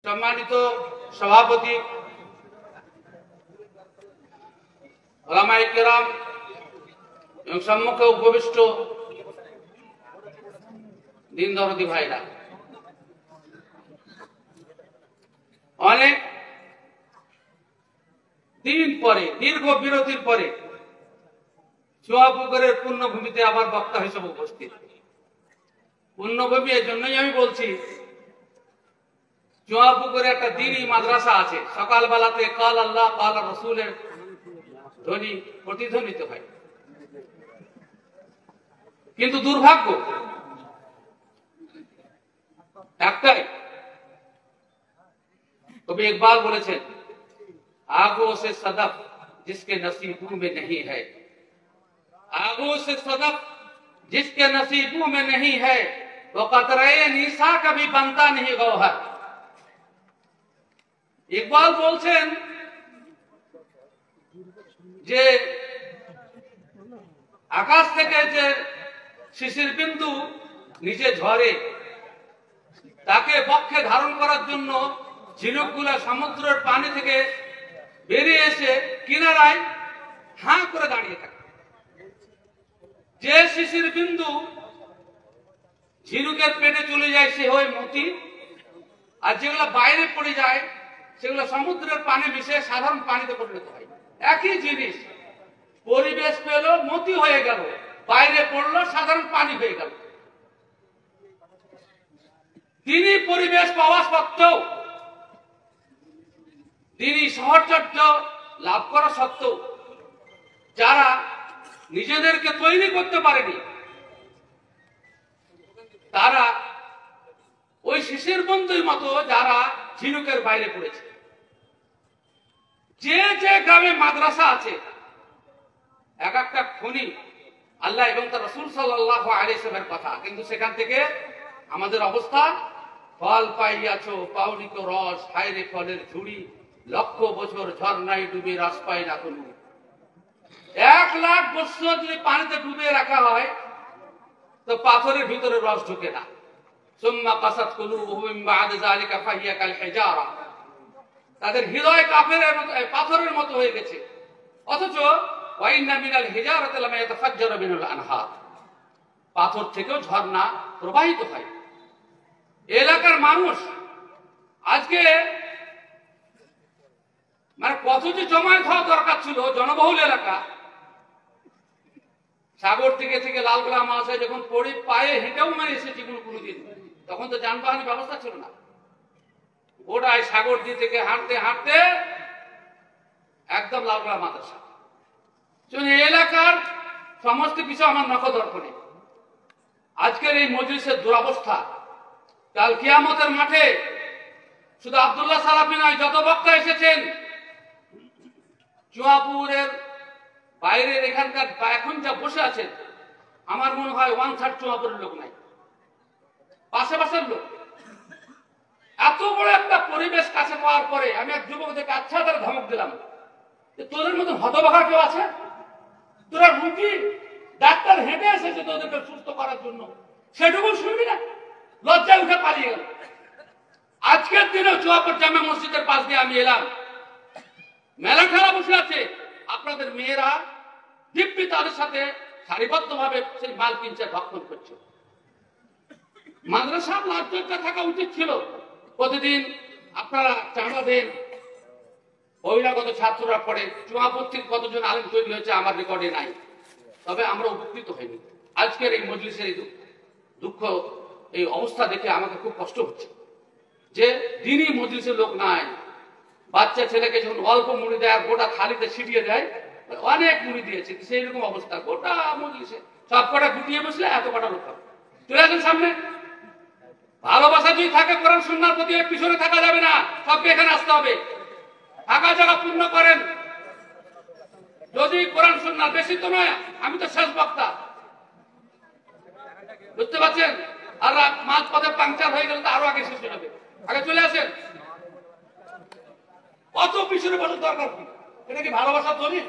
সম্মানিত সভাপতি, ওলামায়ে কেরাম এবং সম্মুখে উপবিষ্ট দিন দরদি ভাইরা, অনেক দিন পরে, দীর্ঘ বিরতির পরে চুয়াপুকুরের পূর্ণভূমিতে আবার বক্তা হিসেবে উপস্থিত। পূর্ণভূমি এর জন্যই আমি বলছি, চুয়াপুকুরে একটা দ্বীনি মাদ্রাসা আছে। সকালবেলাতে কাল আল্লাহ কাল রসুলের ধ্বনি প্রতিধ্বনিত হয়, কিন্তু দুর্ভাগ্য একটাই, কবি ইকবাল বলেছেন, आगों से सदफ जिसके नसीबों में नहीं है, आगों से सदफ जिसके नसीबों में नहीं है, वो कतरे निशा कभी बनता नहीं गौहर। ইকবাল বলছেন যে আকাশ থেকে যে শিশির বিন্দু নিচে ঝরে, তাকে বক্ষে ধারণ করার জন্য ঝিনুকগুলা সমুদ্রের পানি থেকে বেরিয়ে এসে কিনারায় হাঁ করে দাঁড়িয়ে থাকে। যে শিশির বিন্দু ঝিনুকের পেটে চলে যায় সে হয় মতি, আর যেগুলো বাইরে পড়ে যায় সেগুলো সমুদ্রের পানি মিশে সাধারণ পানিতে পরিণত হয়। একই জিনিস, পরিবেশ পেল মতি হয়ে গেল, বাইরে পড়লো সাধারণ পানি হয়ে গেল। তিনি পরিবেশ পাওয়া সত্ত্বেও, তিনি সহচর্য লাভ করা সত্ত্বেও, যারা নিজেদেরকে তৈরি করতে পারেনি, তারা ওই শিশির বন্ধুর মতো যারা ঝিনুকের বাইরে পড়েছে। যে যে গ্রামে মাদ্রাসা আছে, এক একটা খনি আল্লাহ এবং তার রাসূল সাল্লাল্লাহু আলাইহি ওয়াসাল্লামের কথা, কিন্তু সেখান থেকে আমাদের অবস্থা, ফল পাইয়াছো পাউলিক রস, হায়রে ফলের ঝুড়ি, লক্ষ বছর ঝর্ণায় ডুবে রস পাই না কোনো। 1 লাখ বছর যদি পানিতে ডুবে রাখা হয় তো পাথরের ভিতরে রস ঢুকে না। সুম্মা কাসাত কুলুবুহুম মিন বা'দি যালিকা ফাহিয়া কাল হিজারা, তাদের হৃদয় কাফেরের মতো, পাথরের মতো হয়ে গেছে। অথচ ওয়া ইন্না মিনাল হিজারাতি লামা ইয়াতাফাজ্জারু মিনাল আনহার, পাথর থেকেও ঝর্ণা প্রবাহিত হয়। এলাকার মানুষ আজকে মানে কত যে জমায়েত হওয়া দরকার ছিল, জনবহুল এলাকা, সাগর থেকে লালগোলা মাছ যখন পড়ি পায়ে হেঁটেও মানে এসেছি কোনোদিন, তখন তো যানবাহনের ব্যবস্থা ছিল না। গোটায় সাগর থেকে হাঁটতে হাঁটতে একদম লালগোলা মাদ্রাসা। এলাকার সমস্ত কিছু আমার নখদর্পণে। আজকের এই মজলিসের দুরবস্থা, কাল কিয়ামতের মাঠে শুধু আব্দুল্লাহ সালাফি নয়, যত বক্তা এসেছেন চুয়াপুরের বাইরের এখানকার এখন যা বসে আছেন, আমার মনে হয় 1/3 চুয়াপুরের লোক নাই, পাশাপাশের লোক। এত বড় একটা পরিবেশ কাছে পাওয়ার পরে আমি এক যুবকদেরকে আচ্ছা তারা ধমক দিলাম, তোদের মতো হতভাগা কেউ আছে? তোরা রুগী, ডাক্তার হেঁটে এসেছে তোদেরকে সুস্থ করার জন্য, সেটুকু শুনবি না? লজ্জায় উঠে পালিয়ে গেল। আজকের দিনে চুয়াপুর জামে মসজিদের পাশ দিয়ে আমি এলাম, মেলা খেলা বসে আছে, আপনাদের মেয়েরা দিব্যি তাদের সাথে সারিবদ্ধ ভাবে সেই মাল কিনছে, ভক্ষণ করছে। মাদ্রাসা লাভযোগ্য থাকা উচিত ছিল, প্রতিদিন আপনারা চাঁদা দেন, বহিরাগত ছাত্ররা পড়ে। চুয়াপুর থেকে কতজন আলেম তৈরি হয়েছে আমার রেকর্ডে নাই, তবে আমরা উপকৃত হইনি। আজকের এই মজলিসের এই দুঃখ, এই অবস্থা দেখে আমাকে খুব কষ্ট হচ্ছে যে দিনই মজলিসের লোক নাই। বাচ্চা ছেলেকে যখন অল্প মুড়ি দেয় আর গোটা থালিতে ছিটিয়ে দেয়, অনেক মুড়ি দিয়েছে, সেই রকম অবস্থা গোটা মজলিসে। সব কটা গুটিয়ে বসলে এত কটা লোক হবে। চলে আসেন সামনে। ভালোবাসা যদি থাকে কোরআন সুন্নাহর প্রতি, পিছনে থাকা যাবে না, সবকে এখানে আসতে হবে। ফাঁকা জায়গা পূর্ণ করেন। যদি কোরআন সুন্নাহ, বেশি তো নয়, আমি তো শেষ বক্তা, বুঝতে পারছেন? আর মাঝ পথে পাংচার হয়ে গেলে তো আরো আগে শেষ হয়ে যাবে। আগে চলে আসেন। কত পিছনে বসার দরকার কি? এটা কি ভালোবাসার দলিল?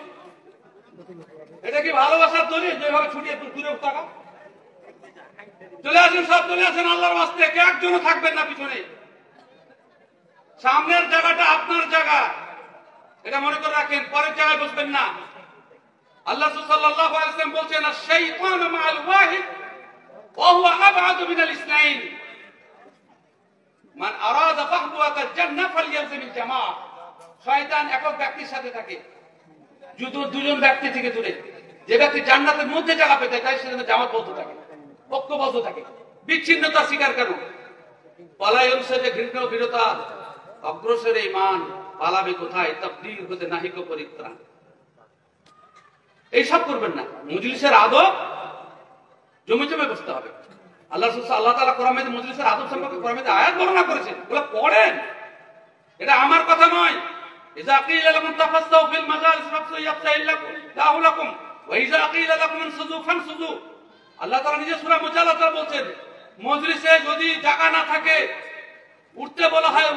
এটা কি ভালোবাসার দলিল যেভাবে ছুটিয়ে দূরে থাকা? চলে আসেন, সব চলে আসেন আল্লাহর ওয়াস্তে, একজনও থাকবেন না পিছনে। সামনের জায়গাটা আপনার জায়গা, এটা মনে করে রাখেন, পরের জায়গায় বসবেন না। আল্লাহ সাল্লাল্লাহু আলাইহি ওয়াসাল্লাম বলছেন আশ-শাইতানু মা'আল ওয়াহিদ ওয়া হুয়া আবআদু মিনাল ইসনাইন, মান আরাদা ফাহওয়াতাল জান্নাহ ফালইয়ালজিমিল জামাআহ। শয়তান একক ব্যক্তির সাথে থাকে, দুজন ব্যক্তি থেকে দূরে। যে ব্যক্তি জান্নাতের মধ্যে জায়গা পেতে চায় সে যেন জামাতবদ্ধ থাকে, ঐক্যবদ্ধ থাকে। বিচ্ছিন্নতা স্বীকার কেন? পলায়ন সেজে ঘৃণ্য বিরতা, অগ্রসরে ঈমান পালাবে কোথায়, তাবদীল হতে নাহিক পরিত্রাণ। এইসব করবেন না। মজলিসের আদব জমে জমে বসতে হবে। আল্লাহ তাআলা কোরআনে মজলিসের আদব সম্পর্কে কোরআনে আয়াত বর্ণনা করেছেন, ওগুলো পড়েন। এটা আমার কথা নয়। ইযা কিলা লাকুম তাফাসসাহু ফিল মাজালিস ফাফসাহু ইয়াফসাহু লাকুম ওয়া ইযা কিলা লাকুম ইনসুযু ফানসুযু। আল্লাহ তাআলা নিজে সূরা মুজাদালাতে বলছেন, মজলিসে যদি জায়গা না থাকে, উঠতে বলা হয়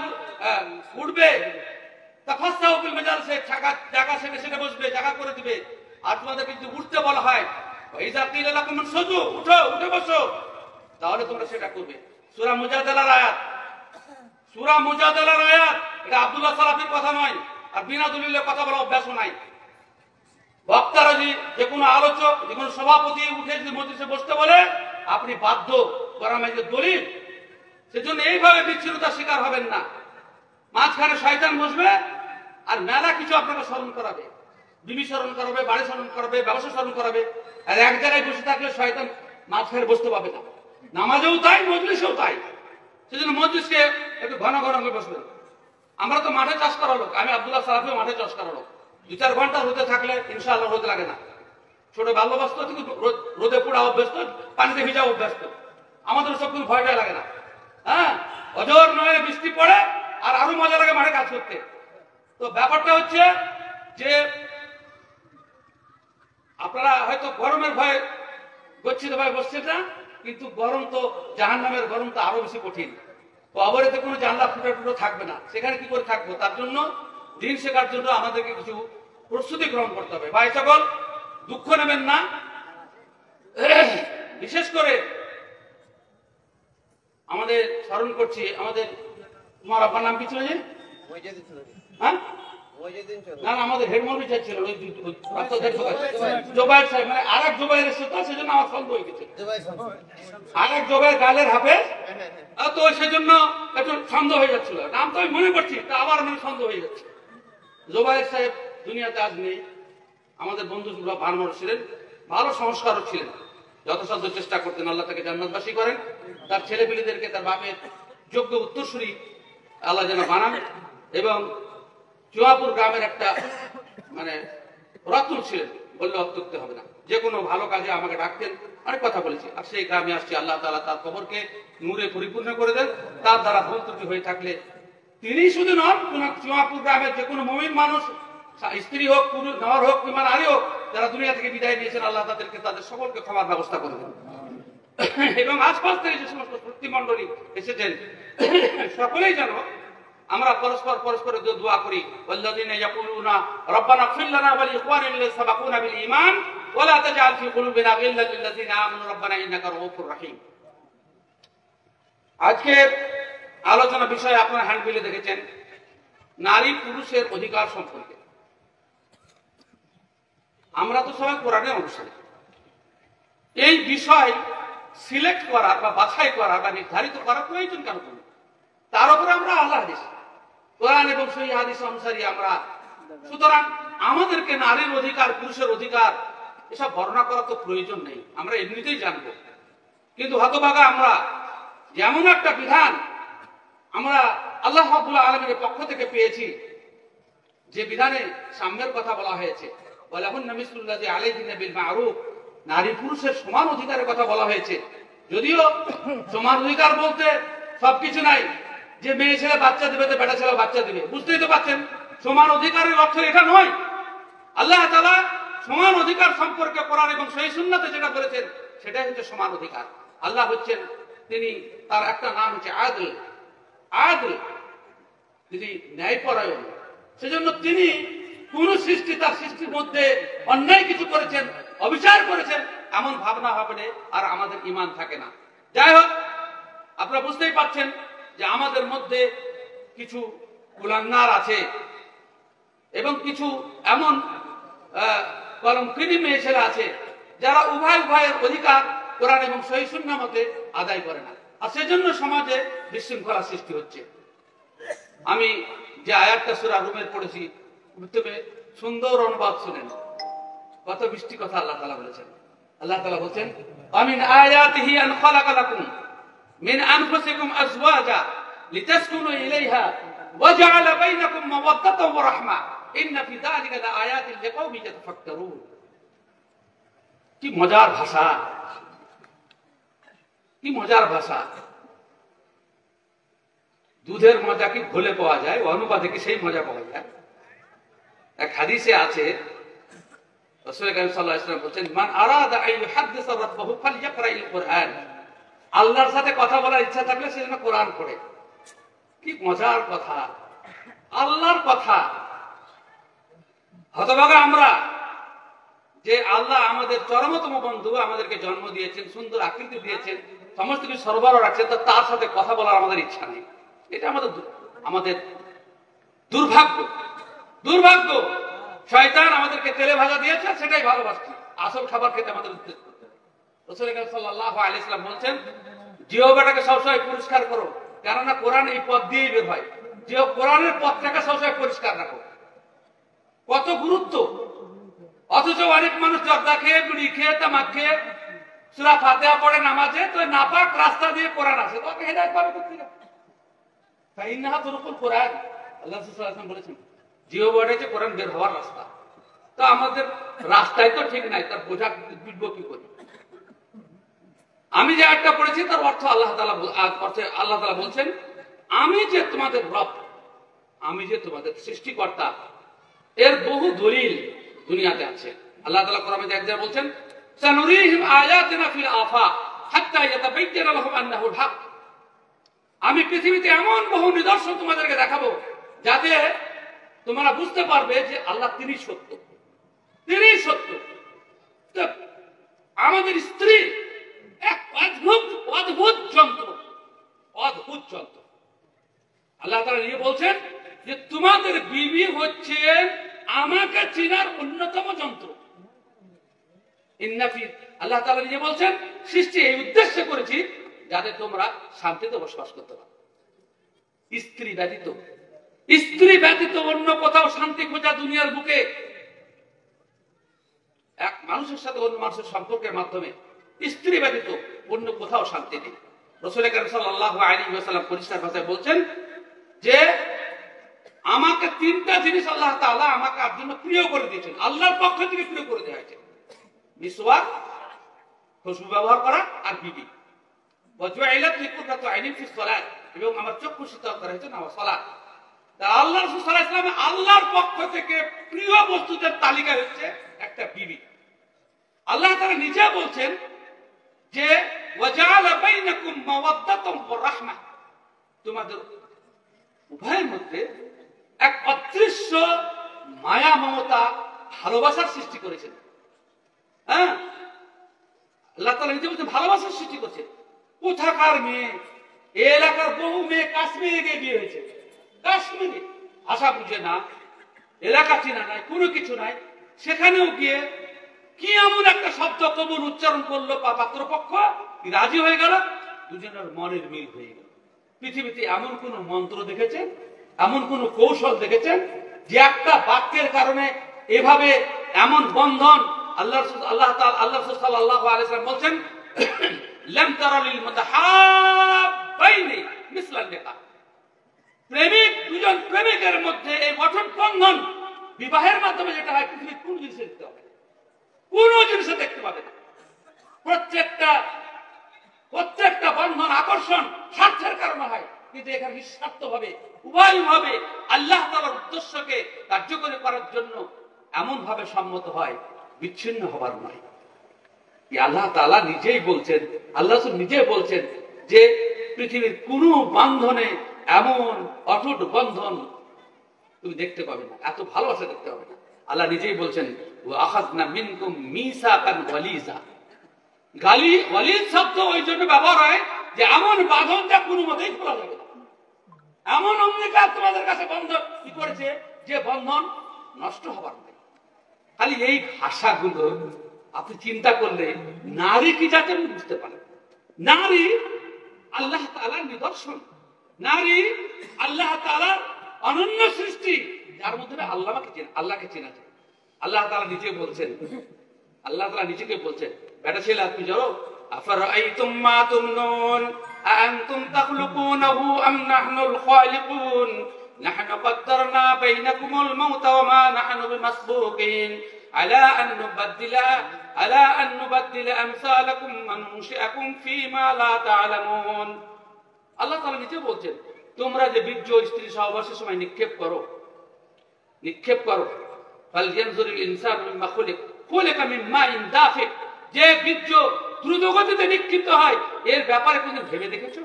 উঠবে, তাফাসসাহু ফিল মাজালিস জায়গা সেখানে বসবে, জায়গা করে দিবে। আর তোমাদের কিন্তু উঠতে বলা হয়, ওয়া ইযা কিলা লাকুম ইনসুযু, উঠে বসো, তাহলে তোমরা সেটা করবে। সূরা মুজাদালার আয়াত, সূরা মুজাদালার আয়াত। এটা আব্দুল্লাহ সালাফির কথা নয়, আর বিনা দলিলে কথা বলা অভ্যাস নাই। বক্তারা যে কোনো আলোচক, যে কোনো সভাপতি উঠে যদি মজলিসে বসতে বলে, আপনি বাধ্য করা মাইজের দলিল। সেজন্য এইভাবে বিচ্ছিন্নতার শিকার হবেন না। মাঝখানে শয়তান বসবে আর মেলা কিছু আপনাকে স্মরণ করাবে, বিবি স্মরণ করাবে, বাড়ি স্মরণ করাবে, ব্যবসা স্মরণ করাবে। আর এক জায়গায় বসে থাকলে শয়তান মাঝখানে বসতে পাবে না। নামাজেও তাই, মজলিসেও তাই। সেজন্য মজলিসকে একটু ঘন ঘন করে বসবেন। আমরা তো মাঠে চাষ করা লোক, আমি আব্দুল্লাহ সালাফিও মাঠে চাষ করা লোক। 2-4 ঘন্টা রোদে থাকলে ইনশাআল্লাহ রোদ লাগে না। ছোট ভালোবাসত, কিন্তু রোদে পোড়া অভ্যস্ত, পানিতে ভিজা অভ্যস্ত। আমাদের সব কোনো ভয়টা লাগে না। হ্যাঁ, অজর নয় বৃষ্টি পড়ে আর আরো মজা লাগে মাঠে কাজ করতে। তো ব্যাপারটা হচ্ছে যে আপনারা হয়তো গরমের ভয়ে গচ্ছিত ভাবে বসছেন না, কিন্তু গরম তো জাহান্নামের গরম তো আরো বেশি কঠিন। কবরেতে কোনো জানলা ফুটো থাকবে না, সেখানে কি করে থাকবো? তার জন্য দিন শেখার জন্য আমাদেরকে কিছু প্রস্তুতি গ্রহণ করতে হবে। ভাই সকল, দুঃখ নেবেন না। বিশেষ করে আমাদের স্মরণ করছি, আমাদের, তোমার আপনার নাম কি ছিল যে? হ্যাঁ, না আমাদের হেডমন্ত্রী ছিল জোবাইর সাহেব, মানে আর এক জোবাইর এসে, তো সেজন্য আমার সন্দেহ হয়ে গেছে। আর এক জোবাইর গালের হাফেজ, তো সেজন্য একটু সন্দেহ হয়ে যাচ্ছিল। নাম তো আমি মনে করছি, তা আবার মানে সন্দেহ হয়ে যাচ্ছে। জোবাইর সাহেব দুনিয়াতে আজ নেই। আমাদের বন্ধু ভালো মানুষ ছিলেন, ভালো সংস্কারক ছিলেন, যথাসাধ্য চেষ্টা করতেন আল্লাহ তাকে জান্নাতবাসী করেন। তার ছেলেপিলেদেরকে তার বাপের যোগ্য উত্তরসূরি আল্লাহ যেন বানান। এবং চুয়াপুর গ্রামের একটা মানে রত্ন ছিলেন, বললে অত্যুক্তি হবে না। যে কোনো ভালো কাজে আমাকে ডাকতেন, অনেক কথা বলেছি। আর সেই গ্রামে আসছি, আল্লাহ তাআলা তার কবরকে নূরে পরিপূর্ণ করে দেন। তার দ্বারা ভুল ত্রুটি হয়ে থাকলে তিনি শুধু নন, চুয়াপুর গ্রামের যে কোনো মুমিন মানুষ, স্ত্রী হোক, পুরুষ, নর হোক, কিংবা নারী হোক, যারা দুনিয়া থেকে বিদায় নিয়েছেন, আল্লাহ তাদেরকে তাদের সকলকে ক্ষমার ব্যবস্থা করে দেন। এবং আশপাশ থেকে যে সমস্ত প্রতিমণ্ডলী এসেছেন, সকলেই যেন আমরা পরস্পরের দোয়া করি। ওয়াল্লাযিনা ইয়াকুলুনা রাব্বানা ইগফির লানা ওয়া লিইখওয়ানিনা সাবাকুনা বিল ঈমান ওয়া লা তাজআল ফি কুলুবিনা গিল্লাল লিল্লাযিনা আমানু রাব্বানা ইন্নাকা রাউফুর রাহিম। আজকের আলোচনা বিষয়ে আপনারা হ্যান্ডবিলে দেখেছেন নারী পুরুষের অধিকার সম্পর্কে। আমরা তো সবাই কোরআনের অনুসারী। এই বিষয় সিলেক্ট করা বা বাছাই করা বা নির্ধারিত করা প্রয়োজন কেন? তার উপরে আমরা আল্লাহ হাদিস, কোরআন এবং সহিহ হাদিস অনুসারী আমরা। সুতরাং আমাদেরকে নারীর অধিকার, পুরুষের অধিকার এসব বর্ণনা করা তো প্রয়োজন নেই, আমরা এমনিতেই জানবো। কিন্তু হতভাগা আমরা যেমন একটা বিধান আমরা আল্লাহ রাব্বুল আলামিনের পক্ষ থেকে পেয়েছি, যে বিধানে সাম্যের কথা বলা হয়েছে, ওয়ালাহুন্না মিসলুল্লাযী আলাইহিন্না বিল মা'রুফ, নারী পুরুষের সমান অধিকারের কথা বলা হয়েছে। যদিও সমান অধিকার বলতে সবকিছু নাই, যে মেয়ে ছেলে বাচ্চা দিবে তো বেটা ছেলে বাচ্চা দিবে, বুঝতেই তো পারছেন। সমান অধিকারের অর্থ এটা নয়। আল্লাহ তাআলা সমান অধিকার সম্পর্কে কোরআন এবং সহিহ সুন্নাতে যেটা বলেছেন, সেটাই হচ্ছে সমান অধিকার। আল্লাহ হচ্ছেন, তিনি, তার একটা নাম হচ্ছে আদল। আদল, তিনি ন্যায়পরায়ণ। সেজন্য তিনি কোন সৃষ্টি, তার সৃষ্টির মধ্যে অন্যায় কিছু করেছেন, অবিচার করেছেন, এমন ভাবনা ভাবলে আর আমাদের ঈমান থাকে না। যাই হোক, আপনারা বুঝতেই পারছেন যে আমাদের মধ্যে কিছু কুলাঙ্গার আছে এবং কিছু এমন কলঙ্কিনী মেয়ে ছেলে আছে যারা উভয়ের অধিকার কোরআন এবং সহিহ সুন্নাহ মতে আদায় করে না, আর সেজন্য সমাজে বিশৃঙ্খলা সৃষ্টি হচ্ছে। আমি যে আয়াতটা সূরা রুমের পড়েছি, তুমি সুন্দর অনুবাদ শুনেন, কত মিষ্টি কথা আল্লাহ তাআলা বলেছেন। আল্লাহ তাআলা বলেন, আমিন আয়াতিহি আন খালাকা লাকুম মিন আনফুসিকুম আজওয়াজা লিতাসকুনু ইলাইহা ওয়া জাআলা বাইনাকুম মাওয়াদ্দাতান ওয়া রাহমা ইন্না ফি যালিকা লাআয়াতিন লিকাওমিন ইয়াতাফাক্কারুন। কি মজার ভাষা, কি মজার ভাষা। দুধের মজা কি ঘোলে পাওয়া যায়, অনুবাদে কি সেই মজা পাওয়া যায়? এক হাদিসে আছে রাসূল সাল্লাল্লাহু আলাইহি ওয়াসাল্লাম বলেন, মান আরাদা আন ইউহাদ্দিসা রাব্বাহু ফালইকরাইল কুরআন। আল্লাহর সাথে কথা বলার ইচ্ছা থাকলে সে যেন কোরআন পড়ে। কি মজার কথা, আল্লাহর কথা। হতভাগা আমরা যে আল্লাহ আমাদের চরমতম বন্ধু, আমাদেরকে জন্ম দিয়েছেন, সুন্দর আকৃতি দিয়েছেন, সমস্ত কিছু সরবরাহ রাখছেন, তার সাথে কথা বলার আমাদের ইচ্ছা নেই। এটা আমাদের দুর্ভাগ্য। দুর্ভাগ্য, শয়তান আমাদেরকে তেলে ভাজা দিয়েছে, সেটাই ভালোবাসছি। আসল খাবার খেতে আমাদের উদ্দেশ্য করতে হবে। রাসূল সাল্লাল্লাহু আলাইহি ওয়াসাল্লাম বলছেন, জিহ্বাটাকে সবসময় পরিষ্কার করো, কেননা কোরআন এই পথ দিয়েই বের হয়। যে কোরআনের পথটাকে সবসময় পরিষ্কার রাখো। কত গুরুত্ব! অথচ অনেক মানুষ জর্দা খেয়ে, বিড়ি খেয়ে, তামাক খেয়ে সূরা ফাতিহা পড়ে নামাজে, তো নাপাক রাস্তা দিয়ে কোরআন আসে, তো হেদায়েত পাবে কোথেকে? ফাইন্নাহা তুরুকুল কোরআন। আল্লাহ রাসূল সাল্লাল্লাহু আলাইহি ওয়াসাল্লাম বলেছেন, জিহ্বাটা হচ্ছে কোরআন বের হওয়ার রাস্তা। তো আমাদের রাস্তায় তো ঠিক নাই, তার বোঝা বুঝবো কি করে? আমি যে আয়াতটা পড়েছি তার অর্থ আল্লাহ তাআলা বলছেন, আমি যে তোমাদের রব, আমি যে তোমাদের সৃষ্টিকর্তা, এর বহু দলিল দুনিয়াতে আছে। আল্লাহ তাআলা কোরআনে এক জায়গায় বলছেন, সানুরিহিম আয়াতিনা ফিল আফাক হাত্তা ইয়াতাবায়্যানা লাহুম আন্নাহুল হক। আমি পৃথিবীতে এমন বহু নিদর্শন তোমাদেরকে দেখাবো যাতে তোমরা বুঝতে পারবে যে আল্লাহ তিনি সত্য, তিনি সত্য। আমাদের স্ত্রী এক অদ্ভুত যন্ত্র, অদ্ভুত যন্ত্র। আল্লাহ তাআলা নিয়ে বলছেন যে তোমাদের বিবি হচ্ছে আমাকে চিনার অন্যতম যন্ত্র। আল্লাহ তাআলা নিজে বলছেন, সৃষ্টি এই উদ্দেশ্যে করেছি যাতে তোমরা শান্তিতে বসবাস করতে পারো। স্ত্রী ব্যতীত অন্য কোথাও শান্তি খোঁজা দুনিয়ার বুকে, এক মানুষের সাথে অন্য মানুষের সম্পর্কের মাধ্যমে, স্ত্রী ব্যতীত অন্য কোথাও শান্তি নেই। রাসূল কারীম সাল্লাল্লাহু আলাইহি ওয়াসাল্লাম পরিষ্কার ভাষায় বলছেন যে আমাকে তিনটা জিনিস আল্লাহ তাআলা আমাকে আর জন্য প্রিয় করে দিয়েছেন, আল্লাহর পক্ষ থেকে প্রিয় করে দেওয়া হয়েছে। মিসওয়াক, খুশবু ব্যবহার করা, আর বিবি। ওয়াজুইলাত লিকুররাতু আইনিন ফিস সালাত, এবং আমার চক্ষু শীতল করা হয়েছে নামাজ সালাত। তা আল্লাহ রাসূল সাল্লাল্লাহু আলাইহি ওয়াসাল্লাম আল্লাহর পক্ষ থেকে প্রিয় বস্তুদের তালিকা হচ্ছে একটা বিবি। আল্লাহ তাআলা নিজে বলছেন যে ওয়াজাআলা বাইনাকুম মাওয়াদ্দাতান ওয়া রাহমা, তোমাদের উভয়ের মধ্যে এক অদৃশ্য মায়া, মমতা, ভালোবাসার সৃষ্টি করেছেন। হ্যাঁ, আল্লাহ তাআলা নিজে বলছেন ভালোবাসার সৃষ্টি করছেন। কোথাকার মেয়ে, এই এলাকার বহু মেয়ে কাশ্মীরে গিয়ে বিয়ে হয়েছে। কাশ্মীরে ভাষা বুঝে না, এলাকা চেনা নাই, কোনো কিছু নাই, সেখানেও গিয়ে কি এমন একটা শব্দ কবুল উচ্চারণ করলো, পাত্রপক্ষ রাজি হয়ে গেল, দুজনের মনের মিল হয়ে গেল। পৃথিবীতে এমন কোন মন্ত্র দেখেছেন, এমন কোন কৌশল দেখেছেন যে একটা বাক্যের কারণে এভাবে এমন বন্ধন? আল্লাহ সাল্লাল্লাহু আলাইহি ওয়াসাল্লাম বলছেন, লাম তারা লিল মুতাহাব্বাইনি মিসলান নিকাহ। প্রেমিক দুজন প্রেমিকের মধ্যে এই গঠন বন্ধন বিবাহের মাধ্যমে যেটা হয়, পৃথিবীর কোন জিনিসে দেখতে হবে, কোন জিনিসে দেখতে পাবে না। প্রত্যেকটা বন্ধন আকর্ষণ স্বার্থের কারণে হয়, কিন্তু এখানে নিঃস্বার্থ ভাবে উভয়ভাবে আল্লাহ তাআলার উদ্দেশ্যকে কার্যকরী করার জন্য এমন ভাবে সম্মত হয়, বিচ্ছিন্ন হবার নয়। আল্লাহ তাআলা নিজেই বলছেন, আল্লাহ নিজে বলছেন যে পৃথিবীর কোন বন্ধনে এমন অটুট বন্ধন তুমি দেখতে পাবে না, এত ভালোবাসা দেখতে পাবে না। আল্লাহ নিজেই বলছেন, ওয়া আখাযনা মিনকুম মিসাকান গালিযা। গালিজ শব্দ ওই জন্য ব্যবহার হয় যে এমন বাঁধন যা কোনো মতেই খোলা যাবে না। এমন অঙ্গীকার তোমাদের কাছে বন্ধন কি করেছে যে বন্ধন নষ্ট হবার নেই। খালি এই ভাষাগুলো আপনি চিন্তা করলে নারী কি জাতের বুঝতে পারেন। নারী আল্লাহ তাআলার নিদর্শন, নারী আল্লাহ তাআলার অনন্য সৃষ্টি, যার মধ্যে আল্লাহকে চেনা যায়। আল্লাহ তাআলা নিজে বলছেন, আল্লাহ তাআলা নিজেকে বলছেন, বেটা ছেলে আপনি যাও, আফারাআইতুম মা তুমনুন আআনতুম তাখলুকুনাহু আম নাহনুল খালিকুন নাহনু কদ্দারনা বাইনাকুমুল মাউতা ওয়া মা নাহনু বিমাসবুকিন আলা আন নুবাদদিলা আমসালাকুম ওয়া নুনশিআকুম ফীমা লা তা'লামুন। আল্লাহ তাআলা নিজে বলছেন, তোমরা যে বীর্য স্ত্রী সহবাসের সময় নিক্ষেপ করো, ফালইয়ানজুরিল ইনসানু মিম্মা খুলিকা মিন মাইন দাফিক, যে বীর্য দ্রুত গতিতে নিক্ষিপ্ত হয়, এর ব্যাপারে কোনদিন ভেবে দেখেছো?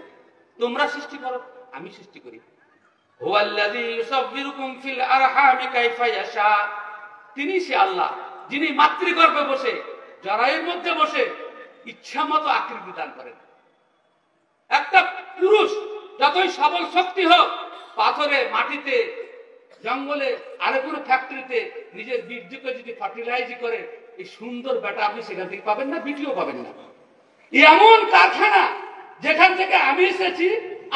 তোমরা সৃষ্টি করো, আমি সৃষ্টি করি। হুয়াল্লাযী ইউসাব্বিরুকুম ফিল আরহামি কাইফা ইয়াশা, তিনি সে আল্লাহ যিনি মাতৃগর্ভে বসে, জরায়ুর মধ্যে বসে ইচ্ছামতো আকৃতি দান করেন। একটা পুরুষ যতই সবল শক্তি হোক, পাথরে, মাটিতে, জঙ্গলে, আরে কোনো ফ্যাক্টরিতে নিজের বীর্যকে যদি ফার্টিলাইজ করে, এই সুন্দর বেটা আপনি সেখান থেকে পাবেন না, ভিডিও পাবেন না। এমন কারখানা যেখান থেকে আমি এসেছি,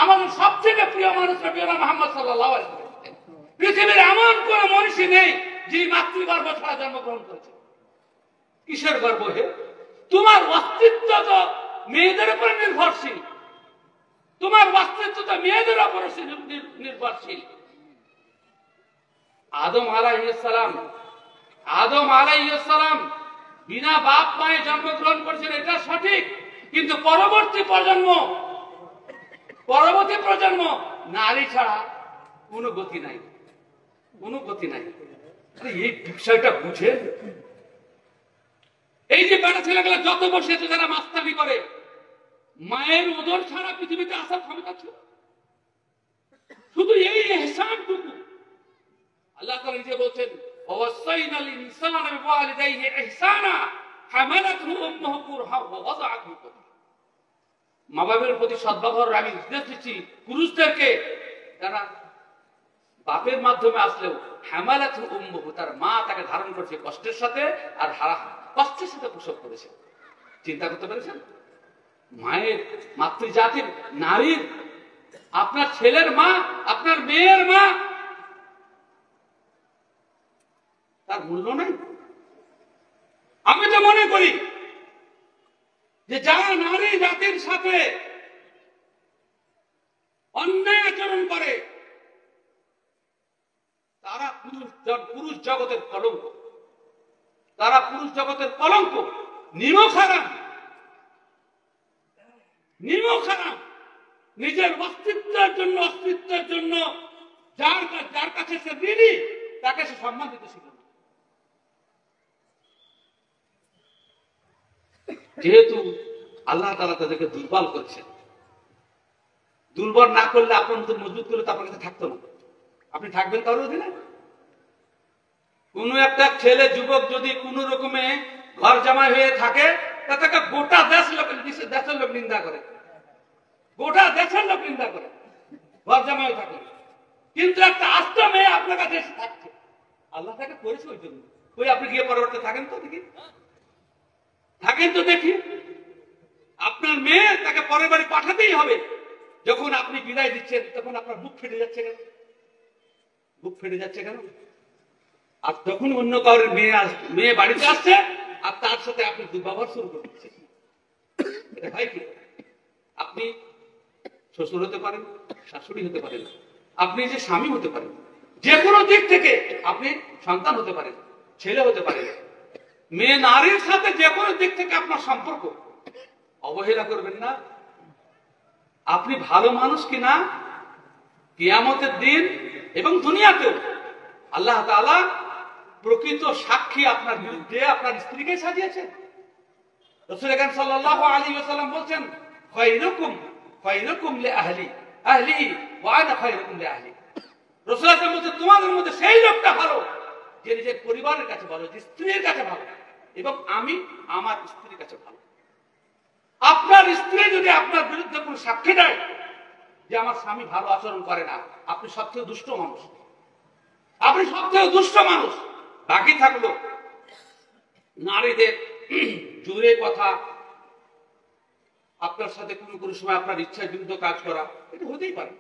আমাদের সবথেকে প্রিয় মানুষ নবীনা মুহাম্মদ সাল্লাল্লাহু আলাইহি ওয়াসাল্লাম। পৃথিবীর এমন কোন মনীষী নেই যে মাতৃগর্ভ ছাড়া জন্মগ্রহণ করেছে। কিসের গর্ব হে? তোমার অস্তিত্ব তো মেয়েদের উপর নির্ভরশীল, তোমার অস্তিত্ব তো মেয়েদের উপর নির্ভরশীল। আদম আলাইহিস সালাম বিনা বাপ মায়ে জন্মগ্রহণ করেছেন, এটা সঠিক, কিন্তু পরবর্তী প্রজন্ম নারী ছাড়া কোনো গতি নাই। এই বিষয়টা বুঝে, এই যে বেটা ছেলেগুলো যত বসে যারা মাস্তানি করে, মায়ের উদর ছাড়া পৃথিবীতে আসার ক্ষমতা ছিল? শুধু এই ইহসানটুকু আল্লাহ তাআলা নিজে বলছেন, ওয়াসাইনাল ইনসানা বিওয়ালিদাইহি ইহসানা হামালাতহু উম্মুহু কুরহা ওয়া ওয়াদাআতহু কুরহা। মা বাবার প্রতি সদ্ব্যবহার আমি নির্দেশ দিচ্ছি পুরুষদেরকে, যারা বাপের মাধ্যমে আসলেও হামালাতহু উম্মুহু, তার মা তাকে ধারণ করেছে কষ্টের সাথে, আর কষ্টের সাথে প্রসব করেছে। চিন্তা করতে পেরেছেন? মায়ের, মাতৃজাতির, নারীর, আপনার ছেলের মা, আপনার মেয়ের মা, তার মূল্য নাই। আমি তো মনে করি যে যারা নারী জাতির সাথে অন্যায় আচরণ করে, তারা পুরুষ জগতের কলঙ্ক, তারা পুরুষ জগতের কলঙ্ক, নিমক হারাম। নিজের অস্তিত্বের জন্য যার কাছে সে ঋণী, তাকে সে সম্মান দিতে শিখল। যেহেতু আল্লাহ তাআলা তাদেরকে দুর্বল করছেন, দুর্বল না করলে, আপনার মতো মজবুত করলে তো আপনার কাছে থাকতো না। আপনি থাকবেন কারোর অধীনে? কোন একটা ছেলে, যুবক যদি কোন রকমে ঘর জামাই হয়ে থাকে, তাকে গোটা দেশের লোক নিন্দা করে, গোটা দেশের লোক নিন্দা করে ঘর জামাই হয়ে থাকে। কিন্তু একটা আস্ত মেয়ে আপনার কাছে এসে থাকছে, আল্লাহ তাকে করেছে ওই জন্য। ওই আপনি গিয়ে পরবর্তী থাকেন তো দেখি, আপনার মেয়ে তাকে পরের বাড়ি পাঠাতেই হবে। যখন আপনি বিদায় দিচ্ছেন, তখন আপনার বুক ফেটে যাচ্ছে কেন? আর তখন অন্য কারোর মেয়ে বাড়িতে আসছে, আর তার সাথে আপনি দুর্ব্যবহার শুরু করে দিচ্ছেন। এটা হয় কি? আপনি শ্বশুর হতে পারেন, শাশুড়ি হতে পারেন, আপনি যে স্বামী হতে পারেন, যে কোনো দিক থেকে আপনি সন্তান হতে পারেন, ছেলে হতে পারেন। মেয়ে নারীর সাথে যে কোনো দিক থেকে আপনার সম্পর্ক, অবহেলা করবেন না। আপনি ভালো মানুষ কিনা কিয়ামতের দিন এবং দুনিয়াতেও আল্লাহ তাআলা প্রকৃত সাক্ষী আপনার বিরুদ্ধে আপনার স্ত্রীকে সাজিয়েছেন। রাসূল আকরাম সাল্লাল্লাহু আলাইহি ওয়াসাল্লাম বলেন, খায়রুকুম লিআহলি ওয়া আনা খায়রুকুম লিআহলি। রাসূল আকরাম বলেন, তোমাদের মধ্যে সেই লোকটা ভালো যে নিজের পরিবারের কাছে ভালো, যে স্ত্রীর কাছে ভালো, এবং আমি আমার স্ত্রীর কাছে ভালো। আপনার স্ত্রী যদি আপনার বিরুদ্ধে কোনো সাক্ষী দেয় যে আমার স্বামী ভালো আচরণ করে না, আপনি সবথেকে দুষ্ট মানুষ, আপনি সবথেকে দুষ্ট মানুষ। বাকি থাকলো নারীদের জোরে কথা, আপনার সাথে কোনো কোনো সময় আপনার ইচ্ছার বিরুদ্ধে কাজ করা, এটা হতেই পারে,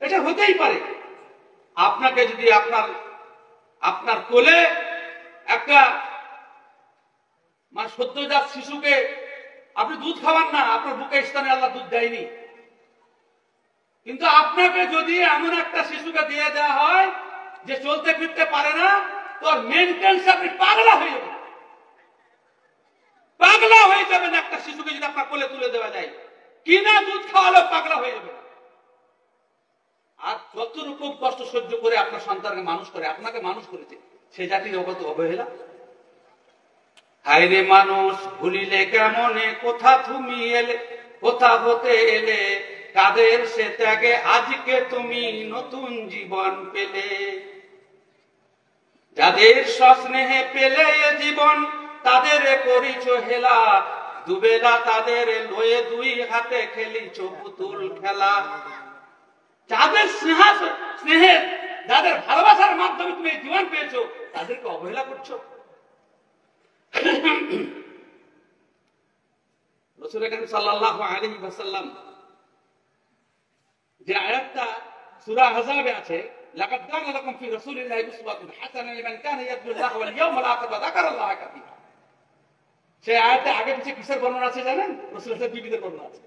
এটা হতেই পারে। আপনাকে যদি আপনার কোলে একটা মানে সদ্যজাত শিশুকে আপনি দুধ খাওয়ান না, আপনার বুকে স্থানে আল্লাহ দুধ দেয়নি, কিন্তু আপনাকে যদি এমন একটা শিশুকে দিয়ে দেওয়া হয় যে চলতে ফিরতে পারে না, তোর মেনটেন্স আপনি পাগলা হয়ে যাবেন, পাগলা হয়ে যাবেন। একটা শিশুকে যদি আপনার কোলে তুলে দেওয়া যায়, কিনা দুধ খাওয়ালেও পাগলা হয়ে যাবেন। আর যত রকম কষ্ট সহ্য করে আপনার সন্তানকে মানুষ করে, আপনাকে মানুষ করেছে, সে জাতির অবহেলা। হায়রে মানুষ ভুলিলে কেমনে, কোথা তুমি এলে, কোথা হতে এলে, কাদের সে ত্যাগে আজকে তুমি নতুন জীবন পেলে। যাদের সস্নেহে পেলে এ জীবন, তাদের করিছ হেলা, দুবেলা তাদের লয়ে দুই হাতে খেলিছ পুতুল খেলা। যাদের স্নেহে, যাদের ভালোবাসার মাধ্যমে তুমি জীবন পেয়েছো, তাদেরকে অবহেলা করছো। রাসূল করিম সাল্লাল্লাহু আলাইহি ওয়াসাল্লাম যে আয়াতটা সূরা আহজাবে আছে, লাকাদ কানা লাকুম ফি রাসূলিল্লাহি উসওয়াতুন হাসানাতুন লিমান কানা ইয়ারজুল্লাহ ওয়াল ইয়াওমাল আখির ওয়া যাকারাল্লাহা কাসীরা। সেই আয়াতে আগে পিছে কিসের বর্ণনা আছে জানেন? রাসূলের বিবিদের বর্ণনা আছে।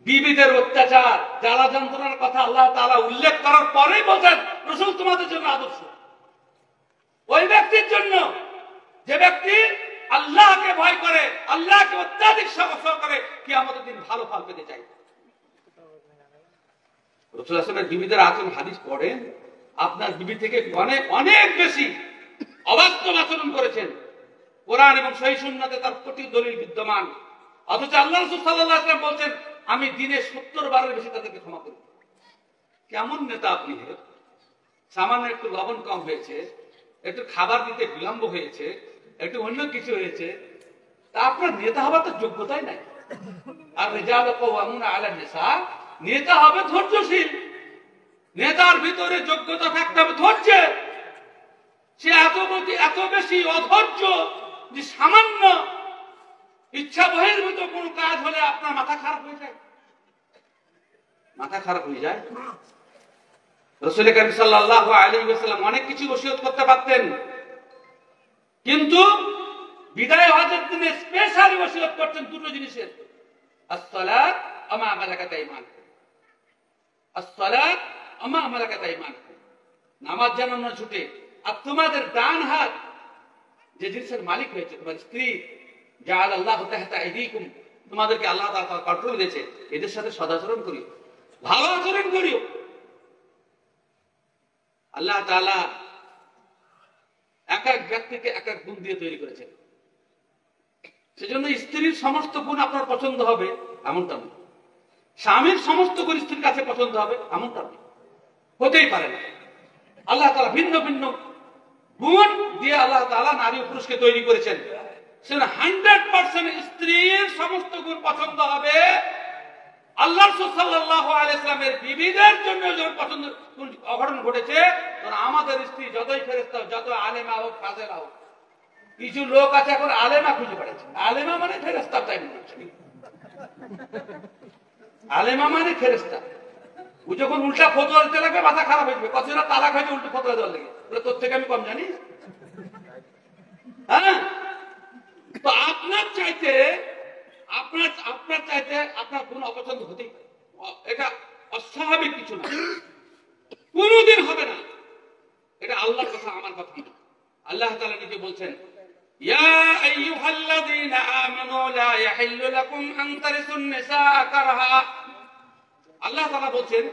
বিবিদের অত্যাচার, জ্বালা যন্ত্রণার কথা আল্লাহ তাআলা উল্লেখ করার পরেই বলেন রাসূল তোমাদের জন্য আদর্শ। ওই ব্যক্তির জন্য যে ব্যক্তি আল্লাহকে ভয় করে, আল্লাহকে অত্যাধিক সহস্র করে, কিয়ামতের দিন ভালো ফল পেতে চায়। রাসূল সাল্লাল্লাহু বিবিদের আচরণ হাদিস পড়েন, আপনার বিবি থেকে অনেক অনেক বেশি অবাস্তব আচরণ করেছেন। কোরআন এবং সহিহ সুন্নাতে তার প্রতি দলিল বিদ্যমান, অথচ আল্লাহ রাসূল সাল্লাল্লাহু আলাইহি ওয়াসাল্লাম বলেন আমি দিনে 70 বারের বেশি তাদেরকে ক্ষমা করি। কেমন নেতা আপনি? সামান্য একটু লবণ কম হয়েছে, একটু খাবার দিতে বিলম্ব হয়েছে, একটু অন্য কিছু হয়েছে, তা আপনার নেতা হবার তো যোগ্যতাই নাই। আর রিজালু কাওয়ামুনা আলা নিসা, নেতা হবে ধৈর্যশীল, নেতার ভিতরে যোগ্যতা থাকতে হবে ধৈর্যের। সে এত বেশি অধৈর্য যে সামান্য ইচ্ছা বহির্ভূত কোন কাজ হলে আপনার মাথা খারাপ হয়ে যায়, মাথা খারাপ হয়ে যায়। রাসূল করিম সাল্লাল্লাহু আলাইহি ওয়াসাল্লাম অনেক কিছু ওসিয়ত করতে পারতেন, কিন্তু বিদায় হজের দিনে স্পেশালি ওসিয়ত করতেন দুটো জিনিসের, আস-সালাত ওয়া মা মালাকাত আইমানুকুম। আস-সালাত ওয়া মা মালাকাত আইমানুকুম, নামাজ যেন না ছুটে। আর তোমাদের ডান হাত যে জিনিসের মালিক হয়েছে, তোমার স্ত্রী, জাআল আল্লাহু তাহতা আইদিকুম, তোমাদেরকে আল্লাহ তাআলা কন্ট্রোল দিয়েছে, এদের সাথে সদাচরণ করিও, ভালো আচরণ করিও। আল্লাহ তাআলা এক এক ব্যক্তিকে এক এক গুণ দিয়ে তৈরি করেছেন। সেজন্য স্ত্রীর সমস্ত গুণ আপনার পছন্দ হবে এমনটা নয়, স্বামীর সমস্ত গুণ স্ত্রীর কাছে পছন্দ হবে এমনটা নয়, হতেই পারে না। আল্লাহ তাআলা ভিন্ন ভিন্ন গুণ দিয়ে আল্লাহ তাআলা নারী ও পুরুষকে তৈরি করেছেন। সেজন্য 100% স্ত্রীর সমস্ত গুণ পছন্দ হবে। আল্লাহ রাসূল সাল্লাল্লাহু আলাইহি ওয়াসাল্লামের বিবিদের জন্য যখন পছন্দ অঘটন ঘটেছে, তখন আমাদের স্ত্রী যতই ফেরেশতা হোক, যত আলেমা হোক, ফাজেলা হোক, কিছু লোক আছে এখন আলেমা খুঁজে বেড়াচ্ছে। আলেমা মানে ফেরেশতা টাইপ করছে, আলেমা মানে ফেরেশতা। ও যখন উল্টা ফতোয়া দিতে লাগবে মাথা খারাপ হয়ে যাবে, কতজন তালাক হয়েছে উল্টো ফতোয়া দেওয়ার লেগে, তোর থেকে আমি কম জানি? হ্যাঁ, তো আপনার চাইতে আপনার কোন অপছন্দ হতেই পারে, এটা অস্বাভাবিক কিছু না, কোনদিন হবে না। এটা আল্লাহর কথা, আমার কথা না। আল্লাহ তাআলা নিজে বলছেন, ইয়া আইয়ুহাল্লাযীনা আমানু লা ইয়াহিল্লু লাকুম আন তারিসুন নিসা কারহা। আল্লাহ তাআলা বলছেন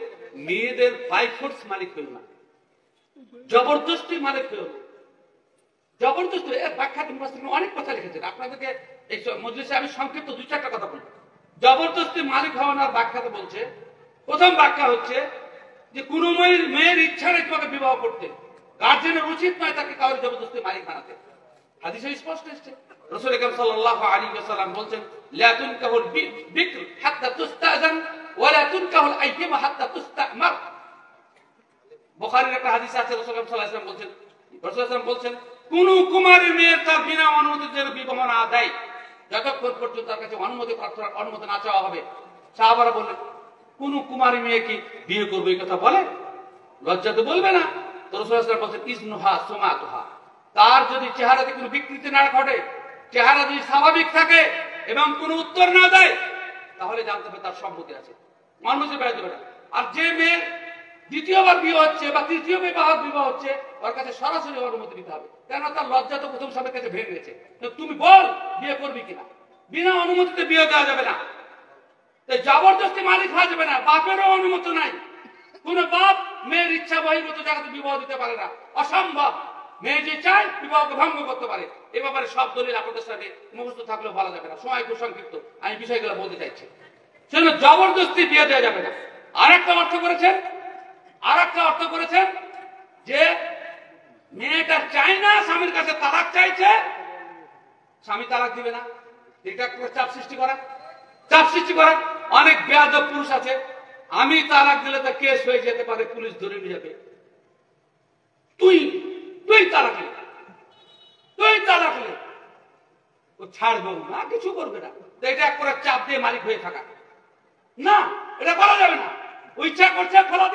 মেয়েদের বাই ফোর্স মালিক হইও না, জবরদস্তি মালিক হইও না। জবরদস্তি এর ব্যাখ্যা মুফাসসিরিন অনেক কথা লিখেছেন, আপনাদেরকে এই মজলিসে আমি সংক্ষিপ্ত 2-4টা কথা বলবো। জবরদস্তি মালিক হওয়ার ব্যাখ্যাতে বলছে, প্রথম ব্যাখ্যা হচ্ছে যে কোন মেয়ের ইচ্ছা নেই তোমাকে বিবাহ করতে, গার্জেনের উচিত নয় তাকে কারোর জবরদস্তি মালিক বানাতে। হাদিসে স্পষ্ট এসেছে, রাসূল আকরাম সাল্লাল্লাহু আলাইহি ওয়াসাল্লাম বলেন, লা তুনকাহুল বিকর হাত্তা তুস্তাযান ওয়ালা তুনকাহুল আইয়ামা হাত্তা তুস্তামার। বুখারীর একটা হাদিস আছে, রাসূল সাল্লাল্লাহু আলাইহি ওয়াসাল্লাম বলছেন, রাসূল সাল্লাল্লাহু আলাইহি ওয়াসাল্লাম বলছেন, কোন কুমারী মেয়ের তার বিনা অনুমতিতে বিবাহ না দেয় যতক্ষণ পর্যন্ত তার কাছে অনুমতি প্রার্থনার অনুমতি না চাওয়া হবে। সাহাবারা বললেন, কোন কুমারী মেয়ে কি বিয়ে করবে এই কথা বলে? লজ্জা তো বলবে না। তো রাসূল সাল্লাল্লাহু আলাইহি ওয়াসাল্লাম বলছেন, ইজনুহা সুমাতুহা, তার যদি চেহারাতে কোনো বিকৃতি না ঘটে, চেহারা যদি স্বাভাবিক থাকে এবং কোনো উত্তর না দেয়, তাহলে জানতে হবে তার সম্মতি আছে, মানুষের বেড়াতে পারে। আর যে মেয়ের দ্বিতীয়বার বিয়ে হচ্ছে বা তৃতীয় বিবাহ হচ্ছে, ওর কাছে সরাসরি অনুমতি নিতে হবে, কেন তার লজ্জা তো প্রথম স্বামীর কাছে ভেঙে গেছে। তো তুমি বল বিয়ে করবি কিনা, বিনা অনুমতিতে বিয়ে দেওয়া যাবে না, জবরদস্তি মালিক হওয়া যাবে না, বাপেরও অনুমতি নাই। কোন বাপ মেয়ের ইচ্ছা বহির্ভূত জায়গাতে বিবাহ দিতে পারে না, অসম্ভব। মেয়ে যে চায় বিবাহকে ভঙ্গ করতে পারে। এ ব্যাপারে সব দলিল আপনাদের সাথে মুখস্থ থাকলেও বলা যাবে না, সময় খুব সংক্ষিপ্ত, আমি বিষয়গুলো বলতে চাইছি। সেজন্য জবরদস্তি বিয়ে দেওয়া যাবে না। আর একটা অর্থ করেছেন যে মেয়েটা চায় না, স্বামীর কাছে তালাক চাইছে, স্বামী তালাক দিবে না, এটা চাপ সৃষ্টি করা। অনেক বেয়াদব পুরুষ আছে, আমি তালাক দিলে তো কেস হয়ে যেতে পারে, পুলিশ ধরে নিয়ে যাবে, তুই তালাক দিলে ও ছাড়বো না, কিছু করবে না। তো এটা এক করে চাপ দিয়ে মালিক হয়ে থাকা না, এটা করা যাবে না। ইচ্ছা করছে খোলা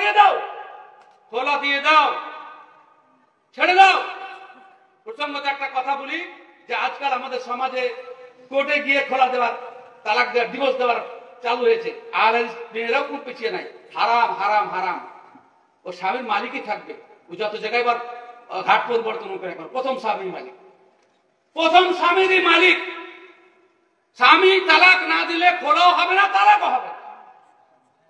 দিয়ে দাও, ছেড়ে দাও। প্রসঙ্গত একটা কথা বলি যে আজকাল আমাদের সমাজে কোর্টে গিয়ে খোলা দেওয়ার, তালাক দেওয়ার, ডিভোর্স দেওয়ার চালু হয়েছে। আর মেয়েরাও খুব পিছিয়ে নাই। হারাম হারাম হারাম। ও স্বামীর মালিকই থাকবে, ও যত জায়গায় বার ঘাট পরিবর্তন করে। প্রথম স্বামীর মালিক। স্বামী তালাক না দিলে খোলাও হবে না, তালাকও হবে না।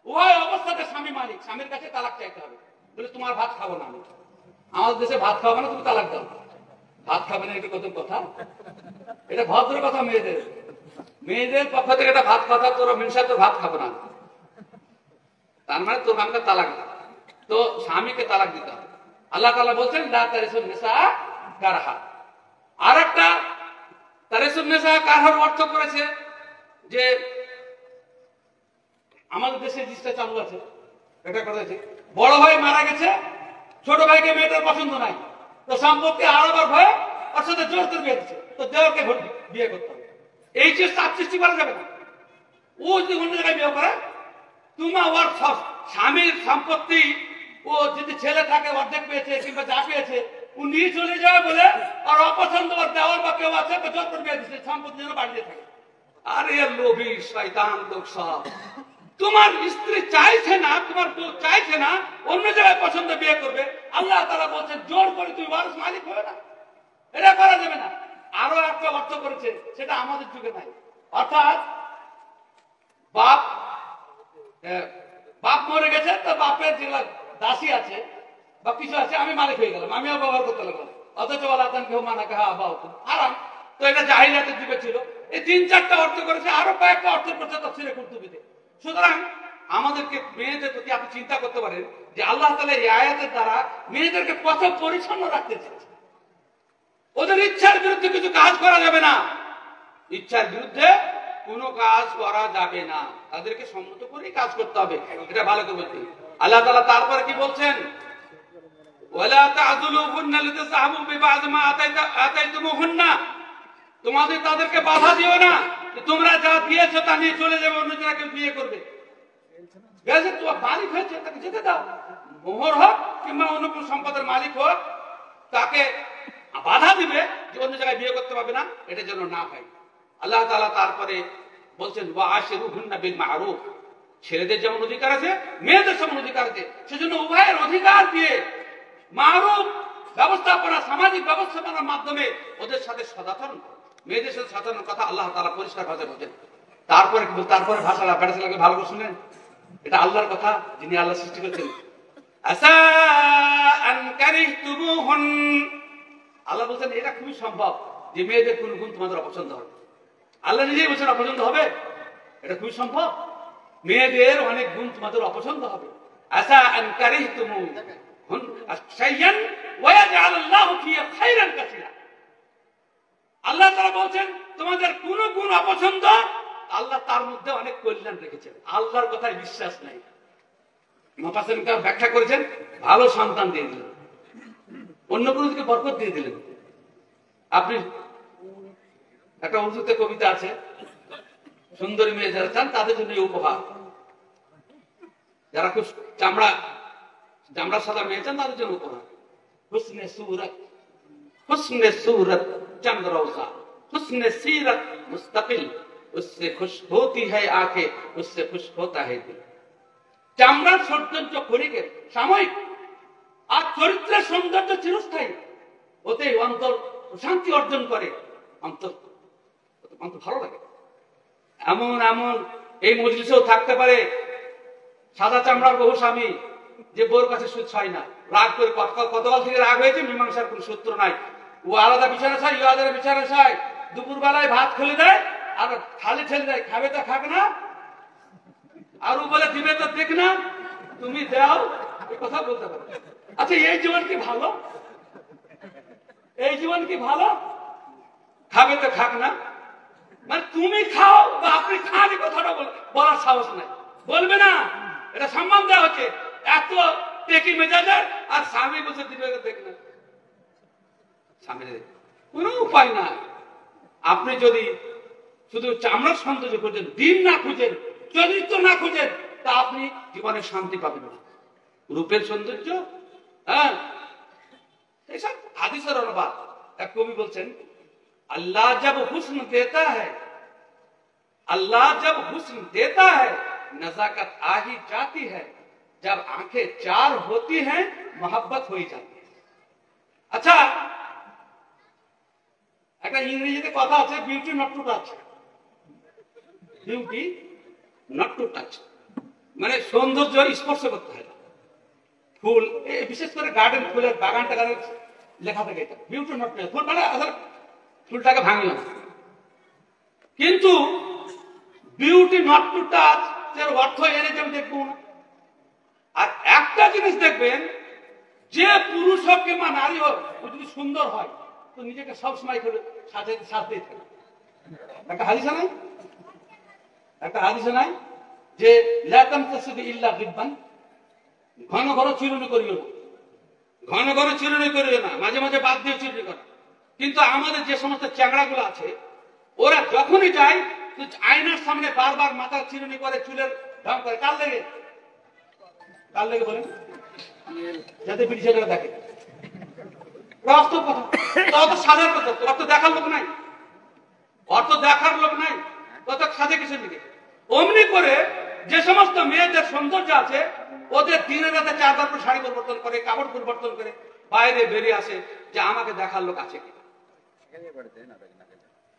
উভয় অবস্থাতে স্বামী মালিক, স্বামীর কাছে তালাক চাইতে হবে। বলে তোমার ভাত খাবো না, আমি আমাদের দেশে ভাত খাবো না, তুমি তালাক দাও। ভাত খাবে না, এটা কত কথা, এটা ভদ্র কথা। মেয়েদের পক্ষ থেকে এটা ভাত কথা, তোর মিনসা তোর ভাত খাবো না, তার মানে তোর আমাকে তালাক দাও। তো স্বামীকে তালাক দিতে হবে। আল্লাহ তাআলা বলছেন লা তারিসুন নিসা কারহা। আর একটা তারিসুন নিসা কারহার অর্থ করেছে যে আমাদের দেশে জিনিসটা চালু আছে, এটা কথা আছে, বড় ভাই মারা গেছে, ছোট ভাইকে মেয়েটার পছন্দ নাই, তো সম্পত্তি হারাবার ভয়ে ওর সাথে জোর করে বিয়ে দিচ্ছে, তো দেওয়ারকে বিয়ে করতে হবে। এই যে চাপ সৃষ্টি করা যাবে না। ও যদি অন্য জায়গায় বিয়ে করে, তোমার ওর স্বামীর সম্পত্তি ও যদি ছেলে থাকে অর্ধেক পেয়েছে কিংবা যা পেয়েছে, ও নিয়ে চলে যাবে বলে আর অপছন্দ ওর দেওয়ার বা কেউ আছে, তো জোর করে বিয়ে দিচ্ছে, সম্পত্তি যেন বাড়িয়ে থাকে। আরে লোভী শয়তান লোক সব। তোমার স্ত্রী চাইছে না, তোমার বউ চাইছে না, অন্য জায়গায় পছন্দ বিয়ে করবে, আল্লাহ তাআলা বলছেন জোর করে তুমি ওয়ারিস মালিক হবে না, এটা করা যাবে না। আরো একটা অর্থ করেছে, সেটা আমাদের যুগে নাই। অর্থাৎ বাপ মরে গেছে, তো বাপের যেগুলা দাসী আছে বা কিছু আছে, আমি মালিক হয়ে গেলাম, আমিও ব্যবহার করতে লাগলাম, অথচ আল্লাহ কেউ মানা কে হারাম। তো এটা জাহিলিয়াতের যুগে ছিল। এই 3-4টা অর্থ করেছে, আরো কয়েকটা অর্থ করছে তাফসীরে কুরতুবীতে। সুতরাং আমাদেরকে মেয়েদের প্রতি আপনি চিন্তা করতে পারেন যে আল্লাহ তাআলা এই আয়াতের দ্বারা মেয়েদেরকে কত পরিচ্ছন্ন রাখতে চেয়েছে। ওদের ইচ্ছার বিরুদ্ধে কিছু কাজ করা যাবে না, ইচ্ছার বিরুদ্ধে কোনো কাজ করা যাবে না, তাদেরকে সম্মত করেই কাজ করতে হবে। এটা ভালো করে বলতে আল্লাহ তাআলা তারপরে কি বলছেন, ওয়ালা তা'যুলুহুন্না লিতাযহাবু বিবা'দ মা আতাইতুমুহুন্না, তোমাদের তাদেরকে বাধা দিও না যে তোমরা যা দিয়েছো তা নিয়ে চলে যাবে, অন্য জায়গায় বিয়ে করবে। বেজে তো মালিক হয়েছে, তাকে যেতে দাও, মোহর হোক কিংবা অন্য কোনো সম্পদের মালিক হোক, তাকে বাধা দিবে যে অন্য জায়গায় বিয়ে করতে পারবে না, এটা যেন না হয়। আল্লাহ তাআলা তারপরে বলছেন ওয়া আশিরুহুন্না বিল মা'রুফ, ছেলেদের যেমন অধিকার আছে মেয়েদের যেমন অধিকার আছে, সেজন্য উভয়ের অধিকার দিয়ে মা'রুফ ব্যবস্থাপনা, সামাজিক ব্যবস্থাপনার মাধ্যমে ওদের সাথে সদাচরণ, মেয়েদের সাথে সদাচরণের কথা আল্লাহ তাআলা পরিষ্কার ভাষায় বলেন। তারপরে ভাষাটা প্যারাসিলাকে ভালো করে শুনেন, এটা আল্লাহর কথা, যিনি আল্লাহ সৃষ্টি করেছেন। আসা আন কারিহতুমুহুন, আল্লাহ বলছেন এটা খুবই সম্ভব যে মেয়েদের কোন গুণ তোমাদের অপছন্দ হবে। আল্লাহ নিজেই বলছেন অপছন্দ হবে, এটা খুবই সম্ভব। মেয়েদের অনেক গুণ তোমাদের অপছন্দ হবে। আসা আন কারিহতুমুহুন শাইয়ান ওয়া ইয়াজআলুল্লাহু ফিহি খায়রান কাসীরা। আল্লাহ তাআলা বলছেন তোমাদের কোন গুণ অপছন্দ, আল্লাহ তার মধ্যে অনেক কল্যাণ রেখেছেন। আল্লাহর কথায় বিশ্বাস নাই, মুফাসসিরিনরা ব্যাখ্যা করেছেন ভালো সন্তান দিয়ে দিলেন, অন্য কোনো দিকে বরকত দিয়ে দিলেন। আপনি একটা উর্দুতে কবিতা আছে, সুন্দরী মেয়ে যারা চান তাদের জন্য এই উপহার, যারা খুব চামড়া সাদা মেয়ে চান তাদের জন্য উপহার। हुस्ने सूरत चंद रोजा, हुस्ने सीरत मुस्तकिल, उससे खुश होती है आंखें, उससे खुश होता है दिल। চামড়ার সৌন্দর্য ক্ষণিকের সাময়িক, আর চরিত্রের সৌন্দর্য চিরস্থায়ী। ওতে অন্তর শান্তি অর্জন করে, অন্তর ভালো লাগে। এমন এমন এই মজলিসেও থাকতে পারে সাদা চামড়ার বহু স্বামী, যে বোর কাছে সুদ হয় না, রাগ করে কতকাল থেকে রাগ হয়েছে, মীমাংসার কোন সূত্র নাই। ও আলাদা বিছানা চাই, ও আলাদা বিছানা চাই, দুপুর বেলায় ভাত খুলে দেয় আর খালি ছেলে দেয়, খাবে তো খাবে না, আর ও বলে দিবে তো দেখ না, তুমি দাও, এই কথা বলতে পারে। আচ্ছা এই জীবন কি ভালো? এই জীবন কি ভালো? খাবে তো খাক না, মানে তুমি খাও বা আপনি খান, এই কথাটা বলার সাহস নাই, বলবে না, এটা সম্মান দেওয়া হচ্ছে। এত টেকি মেজাজের, আর স্বামী বসে দিবে দেখ না, স্বামীর কোনো উপায় নাই। আপনি যদি শুধু চামড়ার সৌন্দর্য খুঁজেন, দিন না খুঁজেন, চরিত্র না খুঁজেন, তা আপনি জীবনে শান্তি পাবেন না। রূপের সৌন্দর্য, হ্যাঁ, এইসব হাদিসের অনুবাদ। এক কবি বলছেন, अल्लाह जब हुस्न देता है, अल्लाह जब हुस्न देता है, नजाकत आ ही जाती है, जब आंखें चार होती हैं, मोहब्बत हो ही जाती है। अच्छा, একটা ইংরেজিতে কথা আছে, beauty not to touch, beauty not to touch, মানে সৌন্দর্য স্পর্শ করতে হয় না। ফুল, বিশেষ করে গার্ডেন, ফুলের বাগান টাগানের লেখা থাকে এটা, বিউটি নট টু টাচ, ফুল মানে ফুলটাকে ভাঙলো না। কিন্তু বিউটি নট টু টাচ এর অর্থ এনেছে আমি দেখবো না। আর একটা জিনিস দেখবেন, যে পুরুষ হোক কিংবা নারী হোক, ও যদি সুন্দর হয় তো নিজেকে সবসময় করে সাজতে থাকে। একটা হাদিসে নাই, একটা হাদিসে নাই যে লা তামতাসিবু ইল্লা গিববান, ঘন ঘন চিরুনি করিও না, ঘন ঘন চিরুনি করিও না, মাঝে মাঝে বাদ দিয়ে চিরুনি করো। কিন্তু আমাদের যে সমস্ত চ্যাংড়াগুলো আছে, ওরা যখনই যায় আয়নার সামনে বারবার মাথা চিরুনি করে, চুলের ঢং করে। কার লেগে? কার লেগে বলেন? যাতে বিড়ি ছেলেরা দেখে। বাস্তব কথা, অত সাজার কথা, অত দেখার লোক নাই, অত দেখার লোক নাই, তত সাজে কিসের দিকে? অমনি করে যে সমস্ত মেয়েদের সৌন্দর্য আছে, ওদের দিনে রাতে 4 বার শাড়ি পরিবর্তন করে, কাপড় পরিবর্তন করে বাইরে বেরিয়ে আসে যে আমাকে দেখার লোক আছে কি।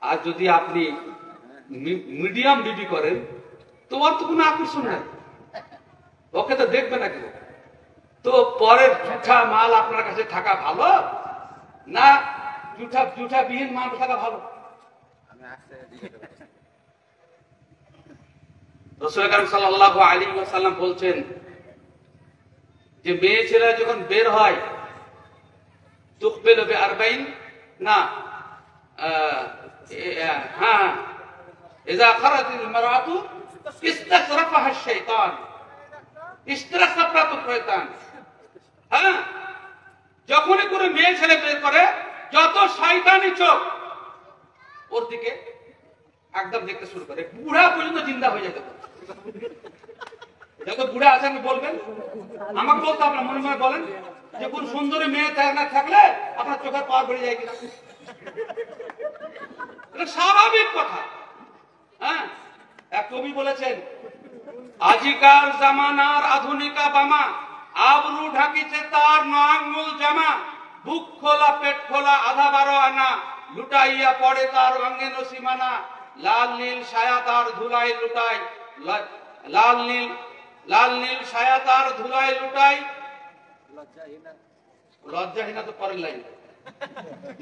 আর যদি আপনি মিডিয়াম বিউটি করেন, তো ওর তো কোনো আকর্ষণ নাই, ওকে তো দেখবে না কেউ। তো পরের জুঠা মাল আপনার কাছে থাকা ভালো না জুঠা বিহীন মাল থাকা ভালো? রাসূল আকরাম সাল্লাল্লাহু আলাইহি ওয়াসাল্লাম বলছেন যে মেয়ে ছেলে যখন বের হয়, তুকবিলু বিআরবাইন, না হ্যাঁ, ইযা খারাজাতিল মারআতু ইসতাসরাফাহা আশ-শাইতান, ইসতাসরাফাতু শাইতান। হ্যাঁ, যখনই কোনো মেয়ে ছেলে বের করে, যত শয়তানি চোখ ওর দিকে একদম দেখতে শুরু করে, বুড়া পর্যন্ত জিন্দা হয়ে যেতে পারে। যত বুড়া আছেন বলবেন, আমাকে বলতে আপনার মনে মনে বলেন যে কোন সুন্দরী মেয়ে না থাকলে আপনার চোখের পাওয়ার বেড়ে যায় কিনা। এটা স্বাভাবিক কথা। হ্যাঁ, এক কবি বলেছেন, আজিকার জামানার আধুনিকা বামা, আবরু ঢাকিছে তার 9 আঙ্গুল জামা, বুক খোলা পেট খোলা আধা 12 আনা, লুটাইয়া পড়ে তার অঙ্গে নসিমানা, লাল নীল ছায়া তার ধুলায় লুটাই, লাল নীল ছায়া তার ধুলায় লুটাই। লজ্জাহীনা তো পরের লাইন,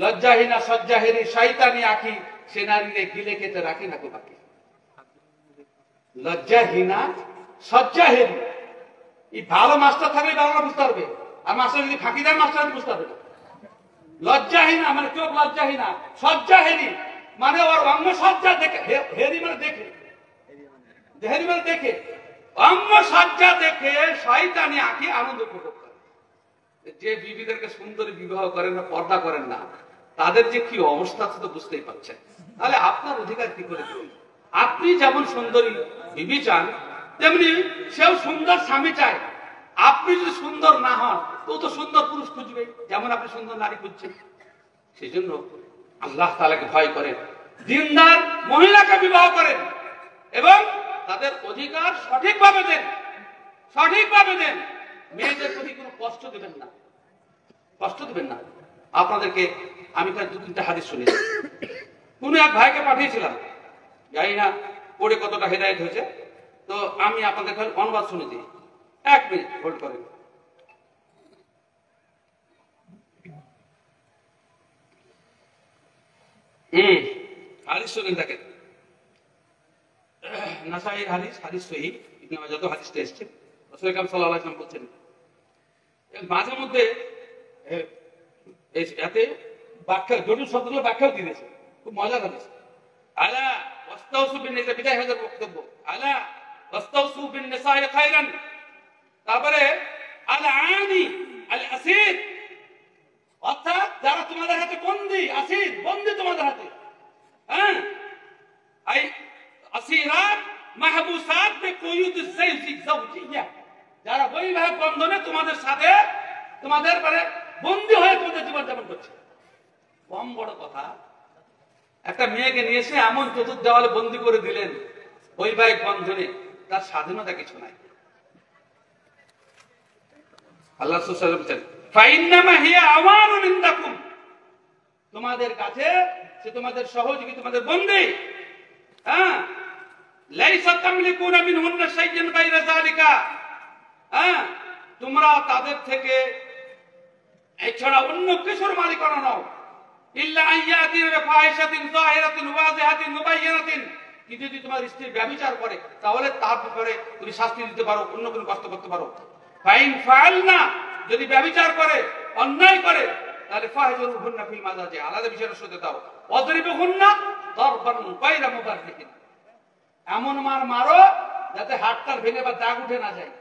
লজ্জাহীনা সজ্জাহেরি শয়তানি আঁখি, সে নারীরে গিলে খেতে রাখি না কো বাকি। লজ্জাহীনা সজ্জাহেরি, এই ভালো মাস্টার থাকলে বাংলা বুঝতে পারবে, আর মাস্টার যদি ফাঁকি দেয় মাস্টার বুঝতে পারবে না। লজ্জাহীনা মানে চোখ লজ্জাহীনা, সজ্জাহেরি মানে ওর অঙ্গ সজ্জা দেখে, হেরি মানে দেখে, দেহরিমাল দেখে, অঙ্গ সজ্জা দেখে শয়তানি আঁকি আনন্দ উপভোগ করে। যে বিবিদেরকে সুন্দরী বিবাহ করেন না, পর্দা করেন না, তাদের যে কি অবস্থা তো বুঝতেই পারছেন। তাহলে আপনার অধিকার কি করে দিবেন? আপনি যেমন সুন্দরী বিবি চান, তেমনি সেও সুন্দর স্বামী চায়। আপনি যদি সুন্দর না হন, তো সুন্দর পুরুষ খুঁজবে, যেমন আপনি সুন্দর নারী খুঁজছেন। সেই জন্য আল্লাহ তাআলাকে ভয় করেন, দিনদার মহিলাকে বিবাহ করেন এবং তাদের অধিকার সঠিকভাবে দেন, সঠিকভাবে দেন। মেয়েদের প্রতি কোনো কষ্ট দেবেন না, কষ্ট দেবেন না। আপনাদেরকে আমি প্রায় 2-3টা হাদিস শুনেছি। কোন এক ভাইকে পাঠিয়েছিলাম, জানি না পড়ে কতটা হেদায়েত হয়েছে, তো আমি আপনাদের অনুবাদ শুনেছি। 1 মিনিট হোল্ড করেন। হাদিস শুনেন, দেখেন, নাসাঈর হাদিস, হাদিস সহিহ, ইবনে মাজাহ যত হাদিসটা এসেছে, রাসূল আকরাম সাল্লাল্লাহু আলাইহি ওয়াসাল্লাম বলছেন, মাঝে মধ্যে এতে ব্যাখ্যা, জটিল শব্দগুলো ব্যাখ্যাও দিয়েছে, খুব মজার হাদিস। আলা ওয়াস্তাউসু বিন নিসা, বিদায় হাজার বক্তব্য, আলা ওয়াস্তাউসু বিন নিসাই খায়রান। তারপরে আল আনি আল আসির, অর্থাৎ যারা তোমাদের হাতে বন্দী, আসির বন্দী তোমাদের হাতে, হ্যাঁ, আই আসিরাত মাহবুসাত বিকুয়ুদ আয-যাওজিয়্যা, যারা বৈবাহিক বন্ধনে তোমাদের সাথে, তোমাদের পরে বন্দী হয়ে তোমাদের জীবন যাপন করছে। কম বড় কথা, একটা মেয়েকে নিয়ে এসে এমন চতুর্থ দেওয়ালে বন্দী করে দিলেন বৈবাহিক বন্ধনে, তার স্বাধীনতা কিছু নাই। আল্লাহ রাসূল সাল্লাল্লাহু আলাইহি ওয়াসাল্লাম বলেন, ফাইন্নামা হিয়া আমানুন ইনদাকুম, তোমাদের কাছে সে তোমাদের সহযোগী, তোমাদের বন্দী। হ্যাঁ, লাইসা তামলিকুনা মিনহুন্না শাইয়্যান গায়রা যালিকা, হ্যাঁ, তোমরা তাদের থেকে এছাড়া অন্য কিছুর মালিকানা নাও। ইল্লা আইয়াতিন বিফাহিশাতিন যাহিরাতিন ওয়াজিহাতিন মুবায়্যানাতিন, কি যদি তোমার স্ত্রী ব্যভিচার করে তাহলে তার ব্যাপারে তুমি শাস্তি দিতে পারো, অন্য কোনো কষ্ট করতে পারো। ফাইন ফাআলনা, যদি ব্যভিচার করে, অন্যায় করে, তাহলে ফাহজুরুহুন্না ফিল মাজাজি, আলাদা বিচারের সাথে দাও। ওয়াদরিবুহুন্না দারবান গায়রা মুবাররিহিন, এমন মার মারো যাতে হাড়টার ভেঙে বা দাগ উঠে না যায়।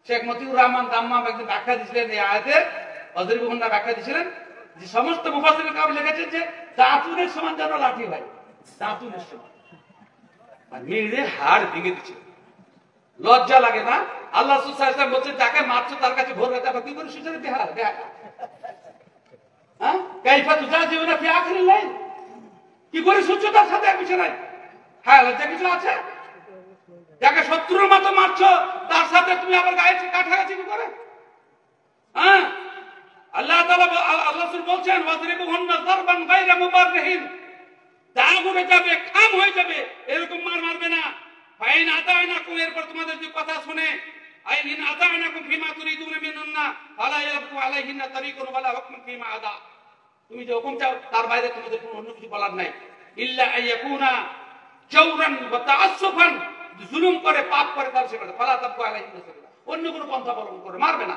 শেখ মতিউর রহমান দাম্মাম একদিন ব্যাখ্যা দিয়েছিলেন এই আয়াতের, ওয়াদরিবুহুন্না ব্যাখ্যা দিয়েছিলেন যে সমস্ত মুফাসসিরিন কাবি লিখেছেন যে দাঁতুনের সমান যেন লাঠি হয়, দাঁতুনের সমান, আর মেয়েদের হাড় ভেঙে দিচ্ছে। লজ্জা লাগে না? আল্লাহ রাসূল সাল্লাল্লাহু আলাইহি ওয়াসাল্লাম বলছেন, যাকে মারছো তার কাছে ভোর রাতে আবার কি করে সুযোগ দেয়া? হ্যাঁ, কাইফা তুজাজিউনা ফি আখিরিল লাইল, কি করে সূর্য তার সাথে এক বিছানায়? হ্যাঁ, লজ্জা কিছু আছে? যাকে শত্রুর মতো মারছো তার সাথে তুমি আবার গায়ে কাঠাকাছি কি করে? হ্যাঁ, আল্লাহ তাআলা, আল্লাহ রাসূল বলছেন, ওয়াদরিবুহুন্না দারবান গায়রা মুবাররিহিন, দাগ উঠে যাবে, খাম হয়ে যাবে, এরকম মার মারবে না। ফাইন আতায়নাকুম, এরপর তোমাদের যে কথা শুনে, আইন আতায়নাকুম ফিমা তুরিদুনা মিনান্না ফালা ইয়াবকু আলাইহিন্না তারিকুন ওয়ালা হুকমুন ফিমা আদা, তুমি যে হুকুম চাও তার বাইরে তোমাদের কোনো অন্য কিছু বলার নাই। ইল্লা আইয়াকুনা জাওরান ওয়া তাআসসুফান, জুলুম করে, পাপ করে, তার সেটা ফালা তাবকু আলাইহিন্না সাবিলা, অন্য কোনো পন্থা অবলম্বন করে মারবে না।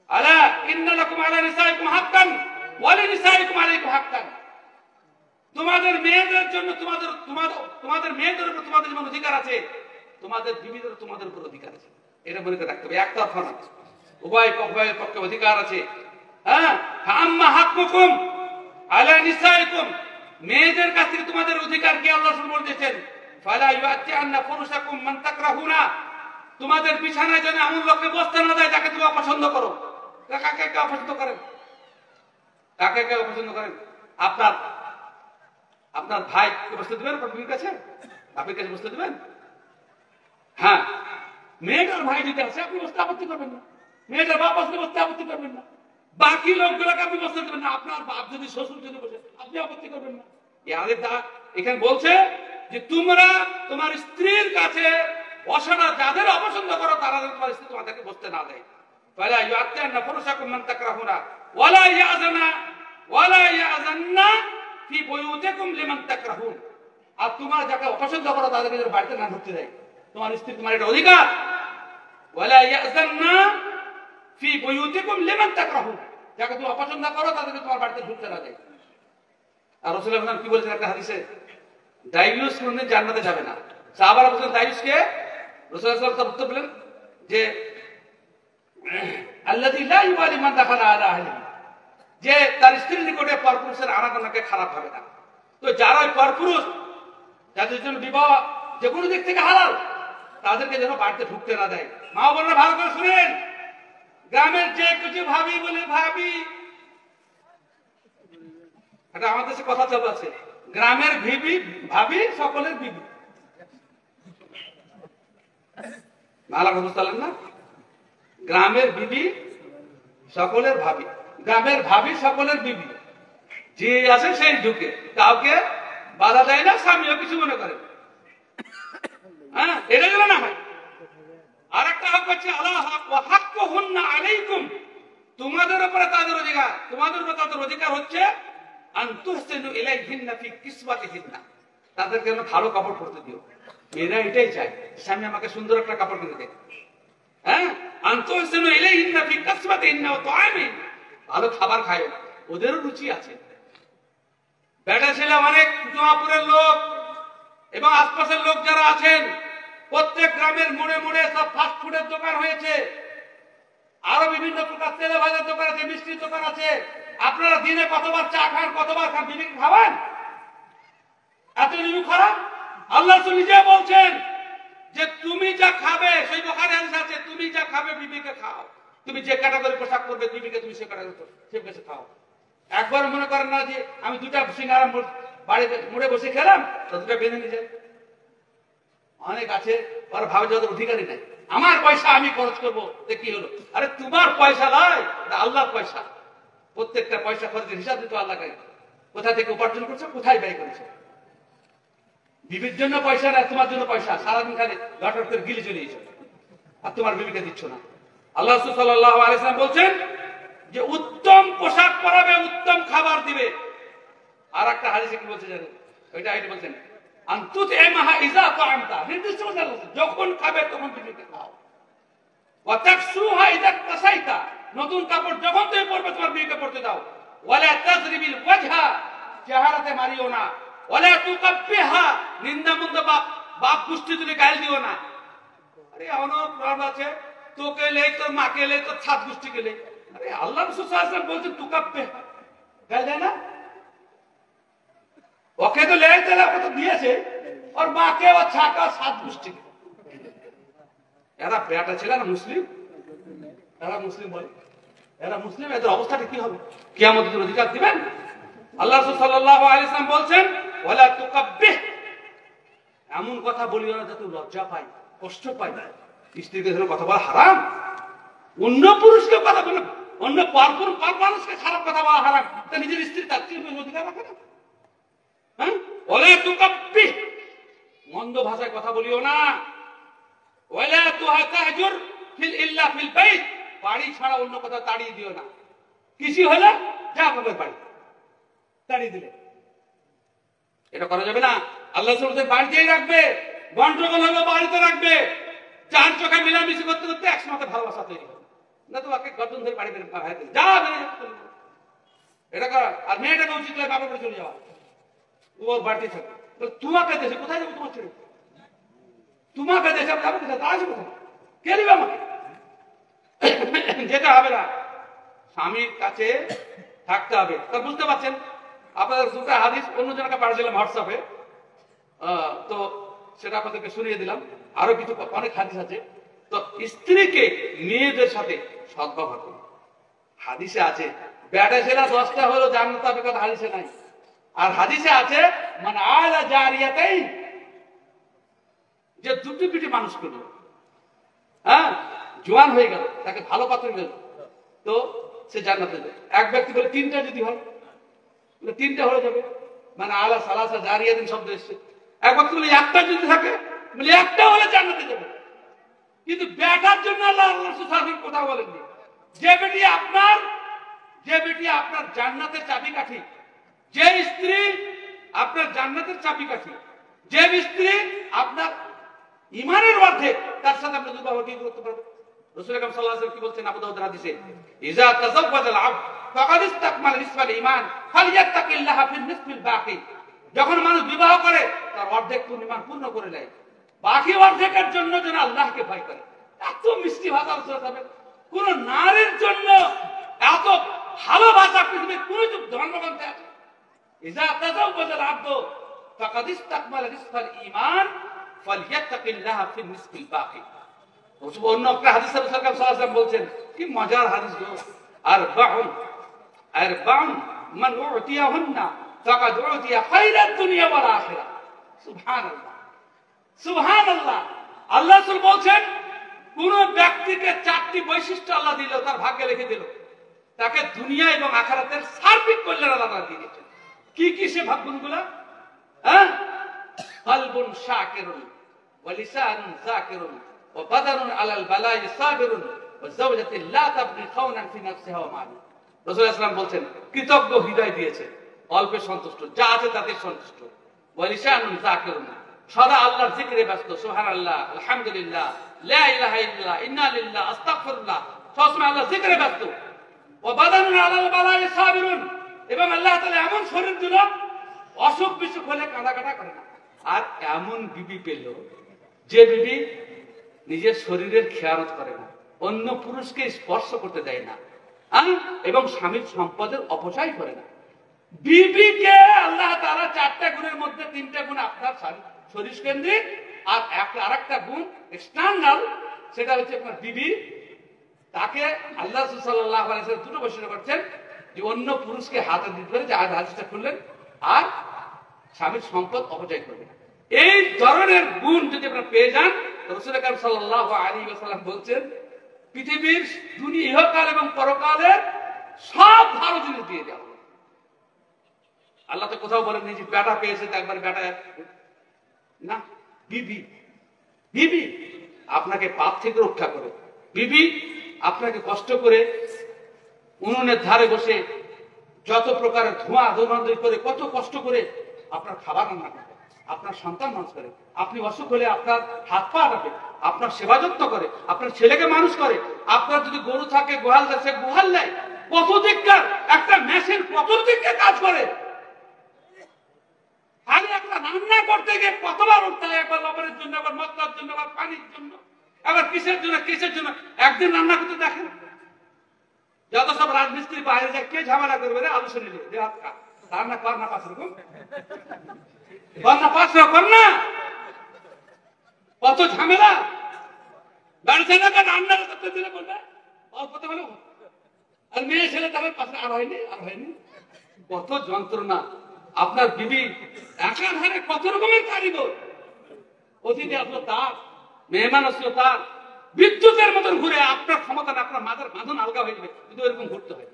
আলা ইন্না লাকুম আলা নিসাইকুম হাক্কান ওয়া লিনিসাইকুম আলাইকুম হাক্কান, তোমাদের মেয়েদের জন্য, তোমাদের মেয়েদের উপর তোমাদের যেমন অধিকার আছে, তোমাদের বিবিদের তোমাদের উপর অধিকার আছে। এটা মনে করে রাখতে হবে, একতরফা না, উভয়ের পক্ষে অধিকার আছে। হ্যাঁ, আম্মা হাক্কুকুম আলা নিসাইকুম, মেয়েদের কাছ থেকে তোমাদের অধিকার কি আল্লাহ রাসূল বলেছেন, ফালা ইউআতিআন্না ফুরুশাকুম মান তাকরাহুনা, তোমাদের বিছানায় যেন এমন লোককে বসতে না দেয় যাকে তুমি অপছন্দ করো। কাকে কে অপছন্দ করেন? কাকে কে অপছন্দ করেন? আপনার ভাইকে বসতে দেবেন বিবির কাছে? বাপের কাছে বসতে দেবেন? হ্যাঁ, মেয়েটার ভাই যদি আসে আপনি বসতে আপত্তি করবেন না, মেয়েটার বাপ আসলে বসতে আপত্তি করবেন না, বাকি লোকগুলোকে আপনি বসতে দেবেন না। আপনার বাপ যদি, শ্বশুর যদি বসে, আপনি আপত্তি করবেন না। এখানে বলছে যে তোমরা তোমার স্ত্রীর কাছে অসনা, যাদের অপছন্দ করো তারা তোমার স্ত্রী তোমাদেরকে বসতে না দেয়। ফালা ইউআতিআন্না ফুরুশাকুম মান তাকরাহুনা ওয়ালা ইয়াযান্না ফি বুয়ুতিকুম লিমান তাকরাহুন, আর তোমার যাকে অপছন্দ করো তাদেরকে যেন বাড়িতে না ঢুকতে দেয়। তোমার স্ত্রী, তোমার এটা অধিকার। ওয়ালা ইয়াযান্না ফি বুয়ুতিকুম লিমান তাকরাহুন, যাকে তুমি অপছন্দ করো তাদেরকে তোমার বাড়িতে ঢুকতে না দেয়। আর রাসূলুল্লাহ কি বলেছেন একটা হাদিসে, দাইয়ুস কোনদিন জান্নাতে যাবে না। সাহাবারা বলছেন দাইয়ুসকে, রাসূলুল্লাহ সাল্লাল্লাহু আলাইহি ওয়াসাল্লাম উত্তর দিলেন যে আল্লাযী লা ইউবালি মান দাখালা আলা আহলিহি, যে তার স্ত্রীর নিকটে পরপুরুষের আনাগোনাকে খারাপ হবে না। তো যারা পরপুরুষ, যাদের জন্য বিবাহ যে কোনো দিক থেকে হালাল, তাদেরকে যেন বাড়িতে ঢুকতে না দেয়। মা বোনেরা ভালো করে শুনেন, গ্রামের যে কিছু ভাবি বলে ভাবি, এটা আমাদের দেশে কথা চালু আছে, গ্রামের ভাবি সকলের বিবি। ভালো কথা বুঝতে না? গ্রামের বিবি সকলের ভাবি, গ্রামের ভাবি সকলের বিবি, যে আছে সেই ঢুকে, কাউকে বাধা দেয় না, স্বামীও কিছু মনে করে। হ্যাঁ, এটা যেন না হয়। আর একটা হক হচ্ছে আল্লাহ হাক্কুহুন্না আলাইকুম, তোমাদের উপরে তাদের অধিকার, তোমাদের উপরে তাদের অধিকার হচ্ছে আন তুহসিনু ইলাইহিন্না ফি কিসওয়াতিহিন্না, তাদেরকে যেন ভালো কাপড় পরতে দিও। মেয়েরা এটাই চায়, স্বামী আমাকে সুন্দর একটা কাপড় কিনে দেয়। হ্যাঁ, আন তুহসিনু ইলাইহিন্না ফি কিসওয়াতিহিন্না ওয়া তুআমিন, ভালো খাবার খায়, ওদেরও রুচি আছে। বেটা ছেলে অনেক জমাপুরের লোক এবং আশপাশের লোক যারা আছেন, প্রত্যেক গ্রামের মোড়ে মোড়ে সব ফাস্ট ফুডের দোকান হয়েছে, আরো বিভিন্ন প্রকার তেলে ভাজার দোকান আছে, মিষ্টির দোকান আছে। আপনারা দিনে কতবার চা খান, কতবার খান, বিবিকে খাওয়ান? এত রিভিউ খারাপ? আল্লাহ তো নিজে বলছেন যে তুমি যা খাবে, সেই বুখারী হাদিস আছে, তুমি যা খাবে বিবিকে খাও। তুমি যে ক্যাটাগরি পোশাক করবে বিবিকে তুমি সে ক্যাটাগরি সে বেশি খাও। একবার মনে করেন না যে আমি দুটা সিঙ্গারা বাড়িতে মুড়ে বসে খেলাম, তো দুটা বেঁধে নিয়ে যাই। অনেক আছে ওরা ভাবে যাদের অধিকারী নাই, আমার পয়সা আমি খরচ করবো, কি হলো? আরে তোমার পয়সা নয়, আল্লাহর পয়সা। প্রত্যেকটা পয়সা খরচের হিসাব দিতে আল্লাহ করে, কোথা থেকে উপার্জন করছে, কোথায় ব্যয় করেছে। বিবির জন্য পয়সা না, তোমার জন্য পয়সা, সারাদিন খালি লটর করে গিলে চলিয়েছে, আর তোমার বিবিকে দিচ্ছ না। আল্লাহ রাসূল সাল্লাল্লাহু আলাইহি ওয়াসাল্লাম বলছেন যে উত্তম পোশাক পরাবে, উত্তম খাবার দিবে। আর একটা হাদিসে কি বলছে জানেন? ওইটা আইডি বলছেন আনতুত এমাহা ইজা তাআমতা, নির্দিষ্ট বলছেন যখন খাবে তখন বিবিকে খাও। ওয়া তাকসুহা ইজা তাসাইতা, নতুন কাপড় যখন তুমি পরবে তোমার বিবিকে পরতে দাও। ওয়ালা তাজরিবিল ওয়াজহা, চেহারাতে মারিও না। ওয়ালা তুকাব্বিহা, নিন্দা মন্দ বাপ গোষ্ঠী তুমি গাল দিও না। আরে অনেক প্রভাব আছে, তোকে লে, তোর মাকে লে, তোর ছাদ গোষ্ঠীকে লে। আরে আল্লাহ রাসূল সাল্লাল্লাহু আলাইহি ওয়াসাল্লাম বলছেন তুকাব্বিহা, গাল দেয় না? ওকে তো লে দিলে, ওকে তো দিয়েছে, और माँ के वो छाका सात गोष्ठी, এরা বেটা ছিল না মুসলিম, এরা মুসলিম বলে, এরা মুসলিম, এদের অবস্থাটা কি হবে? কিয়ামতের দিন অধিকার দিবেন? আল্লাহ রাসূল সাল্লাল্লাহু আলাইহি ওয়াসাল্লাম বলছেন ওয়ালা তুকাব্বিহ, এমন কথা বলিও না যাতে লজ্জা পায়, কষ্ট পায়। স্ত্রীকে ধরে কথা বলা হারাম, অন্য পুরুষকে কথা বলে, অন্য পরপুরুষকে খারাপ কথা বলা হারাম, তা নিজের স্ত্রী তার কি অধিকার রাখে না? হ্যাঁ, ওয়ালা তুকাব্বিহ, মন্দ ভাষায় কথা বলিও না। ওয়ালা তুহাতাজুর ফিল ইল্লা ফিল বাইত, বাড়ি ছাড়া অন্য কথা তাড়িয়ে দিও না। কিছু হলে যা হবে বাড়ি তাড়িয়ে দিলে, এটা করা যাবে না। আল্লাহ রাসূল বাড়িতেই রাখবে, গন্ডগোল হলে বাড়িতে রাখবে। চার চোখে মিলামিশি করতে করতে একসাথে ভালোবাসা তৈরি হবে, না তো ওকে গর্দন ধরে বাড়ি বের যা বেরিয়ে এটা করা। আর মেয়েটাকে উচিত লাগে বাবার করে চলে যাওয়া, ওর বাড়িতে থাকবে। তোমাকে দেশে কোথায় যাবো? তোমার ছেড়ে তোমাকে দেশে যাবো কোথায়? তা আছে কোথায়? কে নিবে আমাকে? যেতে হবে না, স্বামীর কাছে থাকতে হবে। তা বুঝতে পারছেন? আপনাদের দুটো হাদিস অন্যজনকে পাঠিয়েছিলাম হোয়াটসঅ্যাপে, তো সেটা আপনাদেরকে শুনিয়ে দিলাম। আরো কিছু অনেক হাদিস আছে। তো স্ত্রীকে মেয়েদের সাথে সদ্ব্যবহার করুন। হাদিসে আছে বেটা ছেলে 10টা হলো জান্নাত পাবে, কথা হাদিসে নাই। আর হাদিসে আছে মানে আলা জারিয়াতাই, যে দুটি পিটি মানুষ করলো, হ্যাঁ জোয়ান হয়ে গেল, তাকে ভালো পাত্র গেল, তো সে জান্নাতে যাবে। এক ব্যক্তি বলে 3টা যদি হয়, 3টা হয়ে যাবে, মানে আলা সালাসা জারিয়াতিন শব্দ এসছে। এক ব্যক্তি বলে 1টা যদি থাকে, বলে 1টা হলে জান্নাতে যাবে। কিন্তু বেটার জন্য আল্লাহ রাসূল সাল্লাল্লাহু কথা বলেননি। যে বেটি আপনার জান্নাতের চাবিকাঠি, যে স্ত্রী আপনার জান্নাতের চাবিকাঠি, যে স্ত্রী আপনার ঈমানের অর্ধেক, তার সাথে আপনি বিবাহ কি করতে পারবেন? রাসূল আকরাম সাল্লাল্লাহু আলাইহি ওয়াসাল্লাম কি বলছেন আবু দাউদ হাদিসে, ইজা তাযাওয়াজাল আবদ ফাকাদ ইসতাকমালা নিসফাল ঈমান ফালিয়াত্তাকিল্লাহা ফিল নিসফিল বাকি। যখন মানুষ বিবাহ করে তার অর্ধেক পরিমাণ পূর্ণ করে নেয়, বাকি অর্ধেকের জন্য যেন আল্লাহকে ভয় করে। এত মিষ্টি ভাষা আলোচনা করবে। কোন নারীর জন্য এত ভালোবাসা পৃথিবীর কোন ধর্মগ্রন্থে আছে? ইজা তাজাওয়াজাল আবদু ফাকাদ ইসতাকমালা নিসফাল ঈমান ফালইয়াত্তাকিল্লাহ ফিন নিসফিল বাকি। অন্য একটা হাদিসে রাসূল সাল্লাল্লাহু আলাইহি ওয়াসাল্লাম বলছেন, কি মজার হাদিস গো, আরবাউন মান উতিয়াহুন্না ফাকাদ উতিয়া খায়রাদ দুনিয়া ওয়াল আখিরাহ। সুবহানাল্লাহ, সুবহানাল্লাহ। আল্লাহ রাসূল বলছেন, কোন ব্যক্তিকে চারটি বৈশিষ্ট্য আল্লাহ দিল, তার ভাগ্যে লিখে দিল, তাকে দুনিয়া এবং আখিরাতের সার্বিক কল্যাণ আল্লাহ দিয়ে দিয়েছেন। কি কি সে ভাগ্যগুলো? হ্যাঁ, কলবুন শাকিরুন ওয়া লিসানুন যাকিরুন ওয়া বাদানুন আলাল বালাই সাবিরুন ওয়া যাওজাতুন লা তাবগি খাওনান ফি নাফসিহা ওয়া মালি। রাসূল সাল্লাল্লাহু আলাইহি ওয়াসাল্লাম বলছেন, কৃতজ্ঞ হৃদয় দিয়েছে, অল্পে সন্তুষ্ট, যা আছে তাতে সন্তুষ্ট। ওয়া লিসানুন যাকিরুন, সদা আল্লাহর জিকিরে ব্যস্ত, সুবহানাল্লাহ, আলহামদুলিল্লাহ, লা ইলাহা ইল্লাল্লাহ, ইন্না লিল্লাহি, আস্তাগফিরুল্লাহ, সবসময় আল্লাহর জিকিরে ব্যস্ত। ওয়া বাদানুন আলাল বালাই সাবিরুন, এবং আল্লাহ তাআলা এমন শরীর দিল, অসুখ বিসুখ হলে কাঁদাকাটা করে না। আর এমন বিবি পেল, যে বিবি নিজের শরীরের খেয়ানত করে না, অন্য পুরুষকে স্পর্শ করতে দেয় না, এবং স্বামীর সম্পদের অপচয় করে না। বিবিকে আল্লাহ তাআলা চারটা গুণের মধ্যে তিনটা গুণ আপনার শরীর কেন্দ্রিক, আর আরেকটা গুণ এক্সটার্নাল, সেটা হচ্ছে আপনার বিবি। তাকে আল্লাহ সাল্লাল্লাহু আলাইহি ওয়াসাল্লাম দুটো বৈশিষ্ট্য করছেন, যে অন্য পুরুষকে হাতে দিতে পারে, যে হাদিসটা খুললেন, আর স্বামীর সম্পদ অপচয় করবে না। এই ধরনের গুণ যদি আপনারা পেয়ে যান, রাসূল আকরাম সাল্লাল্লাহু আলাইহি ওয়াসাল্লাম বলছেন, পৃথিবীর দুনিয়া, ইহকাল এবং পরকালের সব ভালো জিনিস দিয়ে দেওয়া হবে। আল্লাহ তো কোথাও বলেন যে বেটা পেয়েছে তো একবার বেটা না, বিবি, বিবি আপনাকে পাপ থেকে রক্ষা করে, বিবি আপনাকে কষ্ট করে উনুনের ধারে বসে যত প্রকারের ধোঁয়া ধোঁয়াধুয়ি করে, কত কষ্ট করে আপনার খাবার রান্না করে, আপনার সন্তান মানুষ করে, আপনি অসুখ হলে আপনার হাত পা রাখে, আপনার সেবা যত্ন করে, আপনার ছেলেকে মানুষ করে, আপনার যদি গরু থাকে গোহাল সে গোহাল নেয়, কত দিককার একটা মেশিন কত দিককার কাজ করে। আগে একটা রান্না করতে গিয়ে কতবার উঠতে হয়, একবার লবণের জন্য, একবার মশলার জন্য, একবার পানির জন্য, আবার কিসের জন্য কিসের জন্য। একদিন রান্না করতে দেখেন, যত সব রাজমিস্ত্রি বাইরে যায়, কে ঝামেলা করবে রে, আলোচনা নিলে যে রান্না কর না, 5 রকম কর না, 5 রকম কর না, কত ঝামেলা। বাড়ি ছেলেকে রান্না করতে দিলে বলবে অল্পতে হলেও, আর মেয়ে ছেলে তাদের পাশে আর হয়নি, আর হয়নি, কত যন্ত্রণা। আপনার বিবি একাধারে কত রকমের কারিগর, অতিথি আসলো তার, মেহমান আসলো তার, বিদ্যুতের মতন ঘুরে আপনার ক্ষমতা, আপনার মাথার বাঁধন আলগা হয়ে যাবে যদি এরকম ঘুরতে হয়।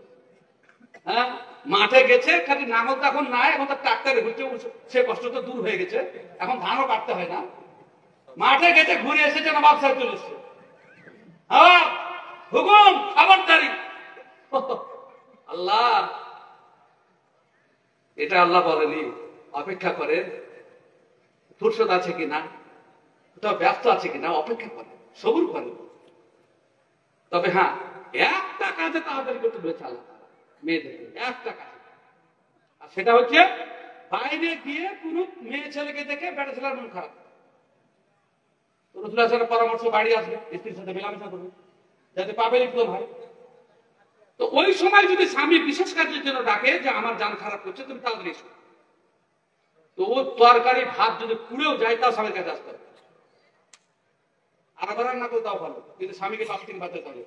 হ্যাঁ, মাঠে গেছে, খালি নাঙল তো এখন নাই, এখন তো ট্রাক্টরে ঘুরছে, সে কষ্ট তো দূর হয়ে গেছে, এখন ধানও কাটতে হয় না। মাঠে গেছে, ঘুরে এসেছে, নবাব সাহেব চলে এসছে, হ্যাঁ হুকুম, খবরদারি। আল্লাহ, এটা আল্লাহ বলেনি, অপেক্ষা করে, ফুরসত আছে কিনা, কোথাও ব্যস্ত আছে কিনা, অপেক্ষা করে, সবুর করে। তবে হ্যাঁ, একটা কাজে তাড়াতাড়ি করতে বলেছে আল্লাহ মেয়েদেরকে, একটা কাজ, আর সেটা হচ্ছে বাইরে গিয়ে কোন মেয়ে ছেলেকে দেখে বেটা ছেলের মন খারাপ, রাসূলুল্লাহ সাল্লাল্লাহু আলাইহি ওয়াসাল্লাম পরামর্শ, বাড়ি আসবে, স্ত্রীর সাথে মেলামেশা করবে, যাতে পাবে লিপ্ত হয়। তো ওই সময় যদি স্বামী বিশেষ কাজের জন্য ডাকে যে আমার জান খারাপ করছে, তুমি তাড়াতাড়ি এসো, তো ও তরকারি ভাত যদি পুড়েও যায়, তাও স্বামীর কাছে আসতে হবে। আর আবার রান্না করে তাও ভালো, কিন্তু স্বামীকে 5-3 বাজাতে হবে।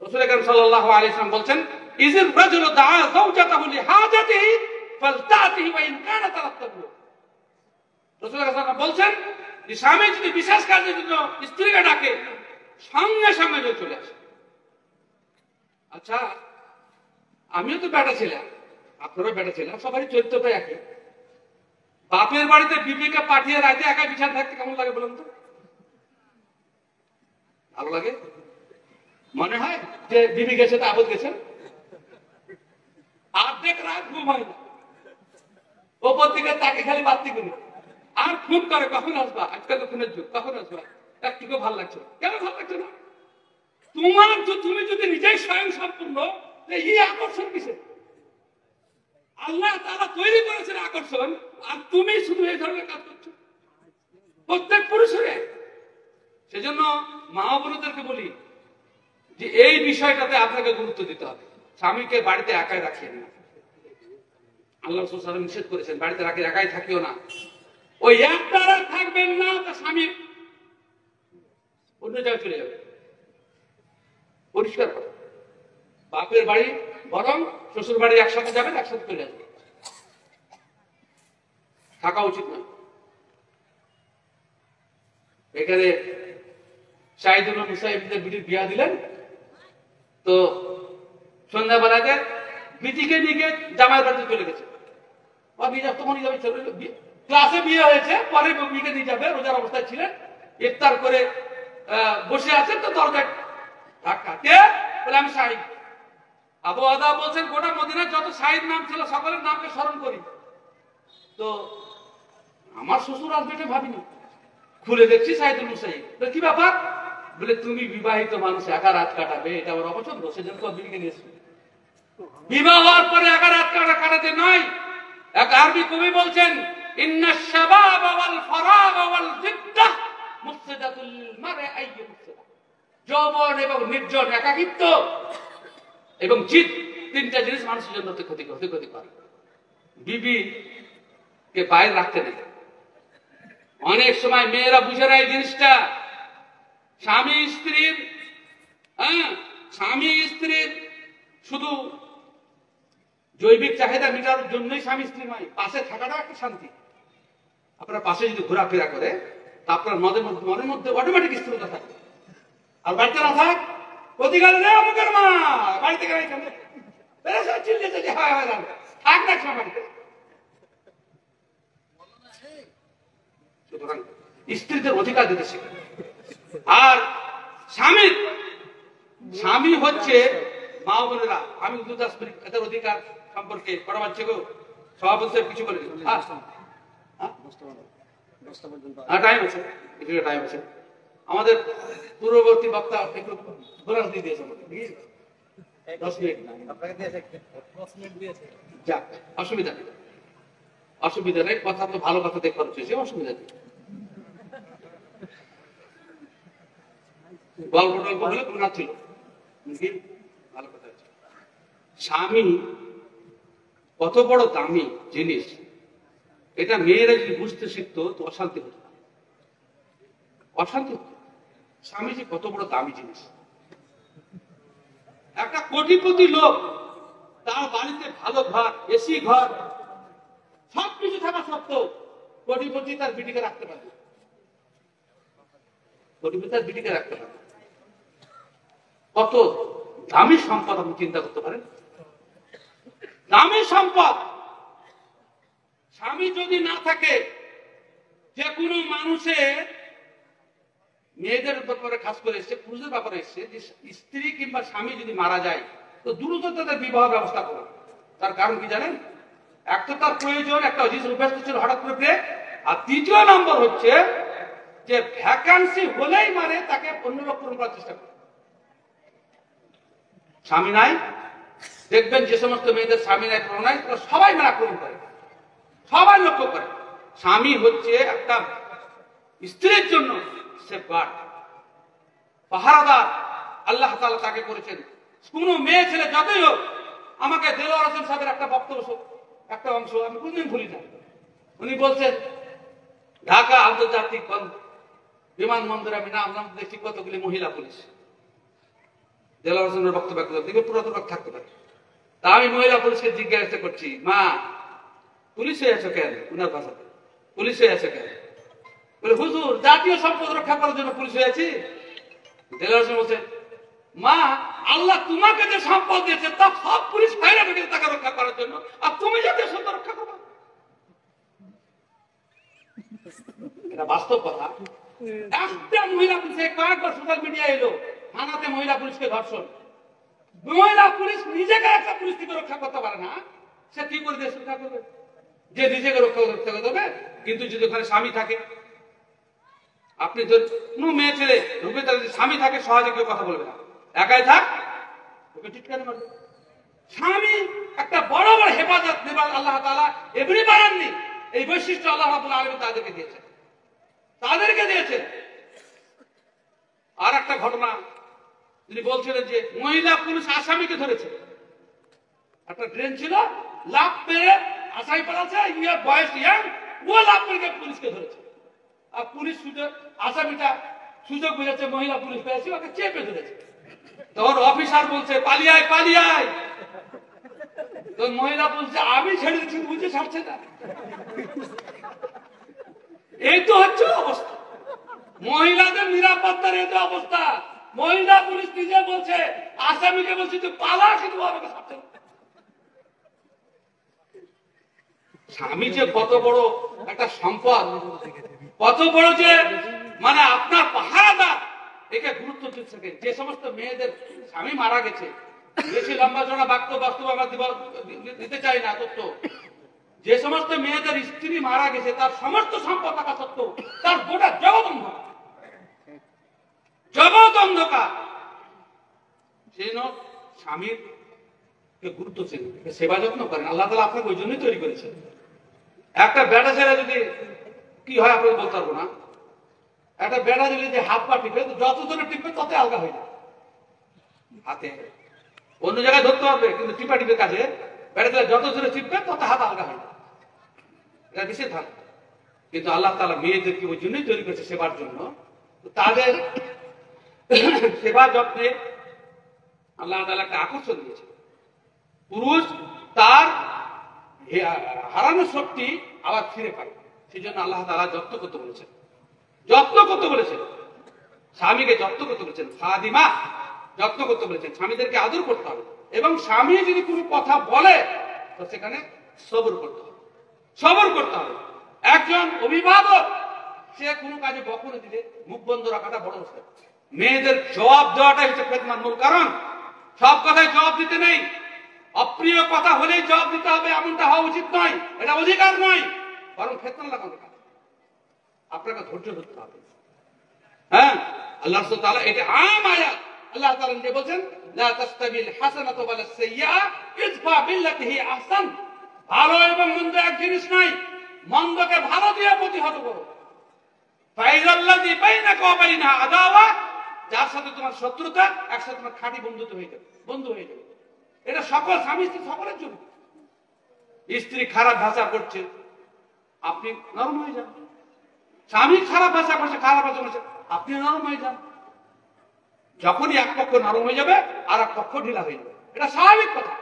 রাসূল আকরাম সাল্লাল্লাহু আলাইহি ওয়াসাল্লাম বলছেন, ইজির রাজুলু দাআ যাওজাতাহু লিহাজাতিহি ফালতাতিহি ওয়া ইন কানা তারাক্তাহু। রাসূল সাল্লাল্লাহু আলাইহি ওয়াসাল্লাম বলছেন, যে স্বামী যদি বিশেষ কাজের জন্য স্ত্রীকে ডাকে, সঙ্গে সঙ্গে চলে আসে। আচ্ছা, আমিও তো বেটা ছিলাম, আপনারও বেটা ছিলাম, সবারই চরিত্রটা একই। বাপের বাড়িতে বিবিকে পাঠিয়ে রাতে একা বিছানা থাকতে কেমন লাগে বলুন তো? ভালো লাগে? মনে হয় যে বিবি গেছে তো আপদ গেছে, অর্ধেক রাত ঘুম হয় না, ওপর দিকে তাকে খালি বাতি করি, আর ফোন করে, কখন আসবা, আজকাল তো ফোনের যুগ, কখন আসবা, একটুকু ভালো লাগছে, কেন ভালো লাগছে না? তুমি যদি নিজেই স্বয়ং সম্পূর্ণ, এই আকর্ষণ কিসে? আল্লাহ তাআলা তৈরি করেছেন আকর্ষণ, আর তুমি শুধু এই ধরনের কাজ করছো প্রত্যেক পুরুষের। সেজন্য মা বোনদেরকে বলি যে এই বিষয়টাতে আপনাকে গুরুত্ব দিতে হবে। স্বামীকে বাড়িতে একাই রাখিয়ে না, আল্লাহ রাসূল সাল্লাল্লাহু আলাইহি ওয়াসাল্লাম নিষেধ করেছেন বাড়িতে রাখি একাই থাকিও না। ওই একটারা থাকবেন না, তার স্বামী অন্য জায়গায় চলে যাবে। পরিষ্কার করে বাপের বাড়ি বরং শ্বশুর বাড়ি একসাথে যাবেন, একসাথে চলে যাবেন, থাকা উচিত নয়। এখানে শাহিদুল মুসাইবদের বিটির বিয়া দিলেন, তো সন্ধ্যাবেলাতে বিটিকে নিয়ে জামাইয়ের বাড়িতে চলে গেছে। তখনই যাবে, ক্লাসে বিয়ে হয়েছে, পরে বিকে নিয়ে যাবে, রোজার অবস্থায় ছিলেন, ইফতার করে বসে আছেন, তো দরজায় ধাক্কা। কে বলে? আমি শাহিদ। আবু আদা বলছেন গোটা মদিনার যত শাহিদ নাম ছিল সকলের নামকে স্মরণ করি, তো আমার শ্বশুর আসবে এটা ভাবিনি। খুলে দেখছি শাহিদুল মুসাইব। কি ব্যাপার? বলে তুমি বিবাহিত মানুষ, একা রাত কাটাবে, এটা আমার অপছন্দ, সেজন্য তো বিবিকে নিয়েছি। বিবাহ হওয়ার পরে একা রাত কাটাতে নয়। এক আরবি কবি বলছেন, ইন্না শাবাব ওয়াল ফারাগ ওয়াল জিদ্দাহ মুফসিদাতুল মার'i আইয়ু মুফসিদা। যৌবন এবং নির্জন, একাকিত্ব এবং জিদ, তিনটা জিনিস মানুষের জন্য ক্ষতিকর। বিবি কে বাইরে রাখতে নেই। অনেক সময় মেয়েরা বুঝে না এই জিনিসটা। স্বামী স্ত্রীর শুধু জৈবিক চাহিদা মেটানোর জন্যই স্বামী স্ত্রী নয়, পাশে থাকাটাও একটা শান্তি। আপনার পাশে যদি ঘোরাফেরা করে তা আপনার মনের মধ্যে অটোমেটিক স্থিরতা থাকবে। আর বাড়িতে না থাক, প্রতিকার নেই অমুকের মা বাড়ি থেকে চিল্লে চিল্লে হয় থাক না বাড়িতে। সুতরাং স্ত্রীদের অধিকার দিতে শিখে। আর স্বামী হচ্ছে মা বোনেরা। আমি এদের অধিকার সম্পর্কে পরামর্শ সভাপতি কিছু বলে টাইম আছে। আমাদের পূর্ববর্তী বক্তা একটু বোনাস দিয়ে দিয়েছে, 10 মিনিট যাক, অসুবিধা নেই। কথা তো ভালো কথা দেখতে হচ্ছে, অসুবিধা নেই। গল্প টল্প হলে বোনাস ছিল, ভালো কথা। স্বামী কত বড় দামি জিনিস, এটা মেয়েরা যদি বুঝতে শিখতো তো অশান্তি হতো। স্বামী যে কত বড় দামি জিনিস। একটা কোটিপতি লোক, তার বাড়িতে ভালো ঘর, এসি ঘর, সবকিছু থাকা সত্ত্বেও কোটিপতি তার বিটিকে রাখতে পারবে। কত দামি সম্পদ আপনি চিন্তা করতে পারেন। দামি সম্পদ। স্বামী যদি না থাকে, যে কোনো মানুষের, মেয়েদের ব্যাপারে খাস করে এসছে, পুরুষের ব্যাপারে এসছে, যে স্ত্রী কিংবা স্বামী যদি মারা যায় তো দ্রুত তাদের বিবাহ ব্যবস্থা করো। তার কারণ কি জানেন? এক তো তার প্রয়োজন, একটা ব্যস্ত ছিল হঠাৎ করে, আর দ্বিতীয় নম্বর হচ্ছে যে ভ্যাকান্সি হলেই মানে তাকে অন্য লোক পূরণ করার চেষ্টা করে। স্বামী নাই, দেখবেন যে সমস্ত মেয়েদের স্বামী নাই, প্রণয়, তারা সবাই মানে আক্রমণ করে, সবাই লক্ষ্য করে। স্বামী হচ্ছে একটা স্ত্রীর জন্য সেফগার্ড, পাহারাদার। আল্লাহ তাআলা তাকে করেছেন। কোন মেয়ে ছেলে যতই হোক, আমাকে দেলোয়ার হোসেন সাহেবের একটা বক্তব্য, একটা অংশ আমি কোনদিন ভুলি না। উনি বলছেন, ঢাকা আন্তর্জাতিক বিমানবন্দরে আমি নাম দেখছি কতগুলি মহিলা পুলিশ। দেলোয়ার হোসেনের বক্তব্য দিকে পুরাতন থাকতে পারে। তা আমি মহিলা পুলিশকে জিজ্ঞাসা করছি, মা পুলিশ হয়ে আছো কেন? উনার ভাষাতে পুলিশ হয়ে আছে কেন? বলে, হুজুর জাতীয় সম্পদ রক্ষা করার জন্য পুলিশ হয়েছি। দেলোয়ার হোসেন বলছেন, মা আল্লাহ তোমাকে যে সম্পদ দিয়েছে তা সব পুলিশ বাইরে ঢুকে তাকে রক্ষা করার জন্য, আর তুমি জাতীয় সম্পদ রক্ষা করো। এটা বাস্তব কথা। একটা মহিলা পুলিশে কয়েকবার সোশ্যাল মিডিয়া এলো, থানাতে মহিলা পুলিশকে ধর্ষণ। মহিলা পুলিশ নিজেকে একটা পুলিশ থেকে রক্ষা করতে পারে না, সে কি করে দেশ রক্ষা করবে? যে নিজেকে রক্ষা করতে হবে, কিন্তু যদি ওখানে স্বামী থাকে, আপনি কোন মেয়ে ছেলে ঢুকে তার স্বামী থাকে, সহজে কেউ কথা বলবে না। একাই থাক, ওকে টিটকারি মারবে। স্বামী একটা বড় বড় হেফাজত নেবার আল্লাহ তাআলা এমনি বানাননি, এই বৈশিষ্ট্য আল্লাহ রাব্বুল আলামিন তাদেরকে দিয়েছেন। আর একটা ঘটনা তিনি বলছিলেন যে মহিলা পুলিশ আসামিকে ধরেছে, একটা ট্রেন ছিল, লাভ পেয়ে আসামি পালাচ্ছে, বয়স ইয়াং, ও লাভ পেয়ে পুলিশকে ধরেছে। আর পুলিশ আসামিটা সুযোগ বুঝেছে, মহিলা পুলিশ পেয়েছে, ওকে চেপে ধরেছে। তখন অফিসার বলছে পালিয়ে আয়। তখন মহিলা বলছে আমি ছেড়ে দিচ্ছি, বুঝে ছাড়ছে না। এই তো হচ্ছে অবস্থা, মহিলাদের নিরাপত্তার এই তো অবস্থা। মহিলা পুলিশ নিজে বলছে, আসামিকে বলছে তুই পালা, কিন্তু আমাকে ছাড়ছে না। স্বামী যে কত বড় একটা সম্পদ, কত বড় যে মানে আপনার পাহারাদার, একে গুরুত্ব দিচ্ছে। যে সমস্ত মেয়েদের স্বামী মারা গেছে, বেশি লম্বা চড়া বাস্তব আমরা দিতে চাই না তথ্য, যে সমস্ত মেয়েদের স্ত্রী মারা গেছে তার সমস্ত সম্পদ থাকা সত্ত্বেও তার গোটা জগৎ অন্ধকার, সেই স্বামীর গুরুত্ব ছিল, সেবা যত্ন করেন। আল্লাহ তাআলা আপনাকে ওই জন্যই তৈরি করেছেন। একটা বেটা ছেলে যদি কি হয় আপনাকে বলতে পারবো না, একটা বেটা যদি হাত পা টিপে, যত জনে টিপবে তত আলগা হয়ে যায়। হাতে অন্য জায়গায় ধরতে পারবে, কিন্তু টিপা টিপে কাজে বেটা ছেলে যত জনে টিপবে তত হাত আলগা হয়ে যায়, এটা বিশেষ ধারণা। কিন্তু আল্লাহ তাআলা মেয়েদেরকে ওই জন্যই তৈরি করেছে সেবার জন্য। তাদের সেবা যত্নে আল্লাহ তাআলা একটা আকর্ষণ দিয়েছে। পুরুষ তার হারানো শক্তি আবার ফিরে পায়, সেই জন্য আল্লাহ তাআলা যত্ন করতে বলেছেন, স্বামীকে যত্ন করতে বলেছেন, খাদিমা যত্ন করতে বলেছেন, স্বামীদেরকে আদর করতে হবে। এবং স্বামী যদি কোনো কথা বলে তো সেখানে সবর করতে হবে। একজন অভিভাবক সে কোনো কাজে বকুনি দিলে মুখ বন্ধ রাখাটা বড় মুশকিল। মেয়েদের জবাব দেওয়াটাই হচ্ছে ফিতনার মূল কারণ। সব কথায় জবাব দিতে নেই, অপ্রিয় কথা হলেই জবাব দিতে হবে এমনটা হওয়া উচিত নয়, এটা অধিকার নয়, বরং ফিতনা লাগানো কাজ। আপনাকে ধৈর্য ধরতে হবে। হ্যাঁ, আল্লাহ সুবহানাহু ওয়া তাআলা এটা আম আয়াত, আল্লাহ তাআলা নিজে বলেন লা তাস্তাবিল হাসানাতু ওয়ালাস সাইয়্যা ইদফা বিল্লাতি হি আহসান। ভালো এবং মন্দ এক জিনিস নয়, মন্দকে ভালো দিয়ে প্রতিহত করো। ফাইজাল্লাযী বাইনাকা ওয়া বাইনা আদাওয়া, যার সাথে তোমার শত্রুতা একসাথে তোমার খাঁটি বন্ধু হয়ে যাবে। এটা সকল স্বামী স্ত্রী সকলের জন্য। স্ত্রী খারাপ ভাষা করছে, আপনি নরম হয়ে যান। স্বামী খারাপ ভাষা করছে, আপনি নরম হয়ে যান। যখনই এক পক্ষ নরম হয়ে যাবে আর এক পক্ষ ঢিলা হয়ে যাবে, এটা স্বাভাবিক কথা।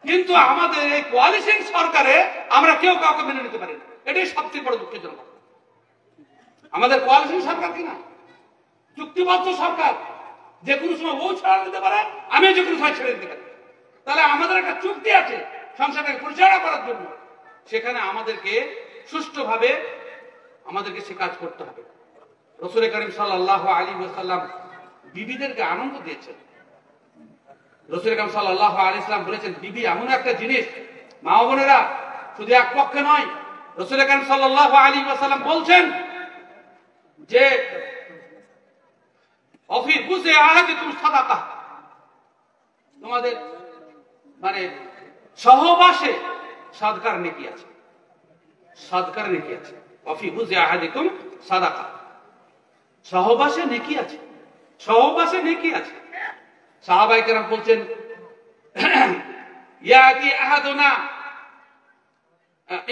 কিন্তু আমাদের এই কোয়ালিশন সরকারে আমরা কেউ কাউকে মেনে নিতে পারি না, এটাই সবচেয়ে বড় দুঃখজনক। আমাদের কোয়ালিশন সরকার কিনা চুক্তিবদ্ধ সরকার, যে কোনো সময় ও ছাড়া দিতে পারে, আমি যে কোনো সময় ছেড়ে দিতে পারি। তাহলে আমাদের একটা চুক্তি আছে সংসারটাকে পরিচালনা করার জন্য, সেখানে আমাদেরকে সুষ্ঠুভাবে আমাদেরকে সে কাজ করতে হবে। রাসূল করিম সাল্লাল্লাহু আলাইহি ওয়াসাল্লাম বিবিদেরকে আনন্দ দিয়েছেন। রাসূল করিম সাল্লাল্লাহু আলাইহি ওয়াসাল্লাম বলেছেন, বিবি এমন একটা জিনিস, মা বোনেরা শুধু এক পক্ষে নয়, রাসূল করিম সাল্লাল্লাহু আলাইহি ওয়াসাল্লাম বলছেন যে অফি বুযে আহাদিকুম সাদাকা, তোমাদের মানে সহবাসে সাদকার নেকি আছে, অফি বুযে আহাদিকুম সাদাকা, সহবাসে নেকি আছে। সাহাবায়ে কেরাম বলছেন, ইয়াতি আহাদুনা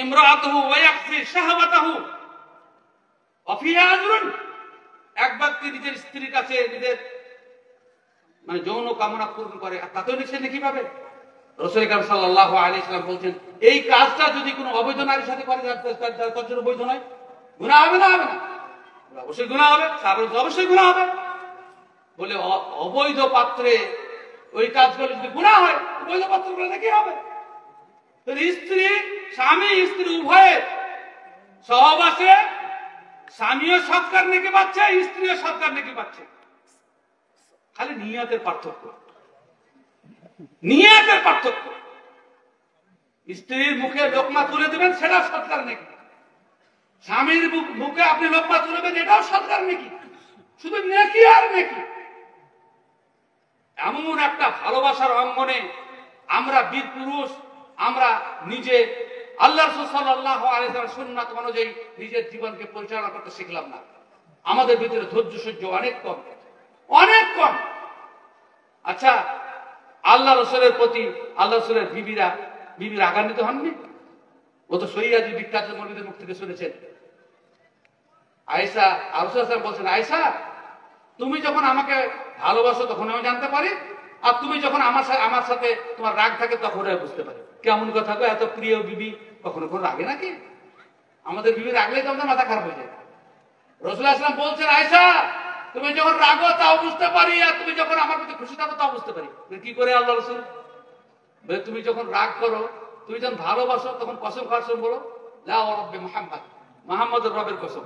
ইমরাআতুহু ওয়া ইয়াকফি শাহওয়াতাহু অফিহা আজরুন। এক ব্যক্তি নিজের স্ত্রীর কাছে নিজের মানে যৌন কামনা পূরণ করে, আর তাতেও সে নেকি পাবে। রাসূল করিম সাল্লাল্লাহু আলাইহি ওয়াসাল্লাম বলছেন, এই কাজটা যদি কোনো অবৈধ নারীর সাথে করে তার জন্য বৈধ নয়, গুনাহ হবে না? অবশ্যই গুনাহ হবে, অবশ্যই গুনাহ হবে। বলে অবৈধ পাত্রে ওই কাজগুলো যদি গুনাহ হয়, বৈধ পাত্রগুলো নাকি হবে। স্বামী স্ত্রী উভয়ে সহবাসে স্বামীও সৎকার নেকি পাচ্ছে, স্ত্রীও সৎকার নেকি পাচ্ছে। খালি নিয়তের পার্থক্য। স্ত্রীর মুখে লোকমা তুলে দেবেন, সেটা সৎকার নেকি। স্বামীর মুখে আপনি লোকমা তুলবেন, এটাও সৎকার নেকি। শুধু নেকি আর নেকি। এমন একটা ভালোবাসার অঙ্গনে আমরা বীর পুরুষ, আমরা নিজে আল্লাহ রাসূল সাল্লাল্লাহু আলাইহি ওয়াসাল্লাম সুন্নাত অনুযায়ী নিজের জীবনকে পরিচালনা করতে শিখলাম না। আমাদের ভিতরে ধৈর্য সহ্য অনেক কম, অনেক কম। আচ্ছা, আল্লাহ রাসূলের প্রতি আল্লাহ রাসূলের বিবিরা রাগান্বিত হননি? ও তো সহিয়াজি বিখ্যাত মৌলবীদের মুখ থেকে শুনেছেন। আয়েশা রাসূল সাল্লাল্লাহু আলাইহি ওয়াসাল্লাম বলছেন, আয়েশা তুমি যখন আমাকে ভালোবাসো তখন আমি জানতে পারি, আর তুমি যখন আমার সাথে তোমার রাগ থাকে তখন আমি বুঝতে পারি। কেমন কথা গো, এত প্রিয় বিবি কখনো কোনো রাগে নাকি? আমাদের বিবি রাগলেই তো আমাদের মাথা খারাপ হয়ে যায়। রাসূলুল্লাহ সাল্লাল্লাহু আলাইহি ওয়াসাল্লাম বলছেন, আয়েশা তুমি যখন রাগো তাও বুঝতে পারি, আর তুমি যখন আমার প্রতি খুশি থাকো তাও বুঝতে পারি। কি করে আল্লাহ রাসূল? তুমি যখন রাগ করো, তুমি যখন ভালোবাসো তখন কসম খাওয়ার সময় বলো লা রাব্বি মুহাম্মদ, মুহাম্মদের রবের কসম।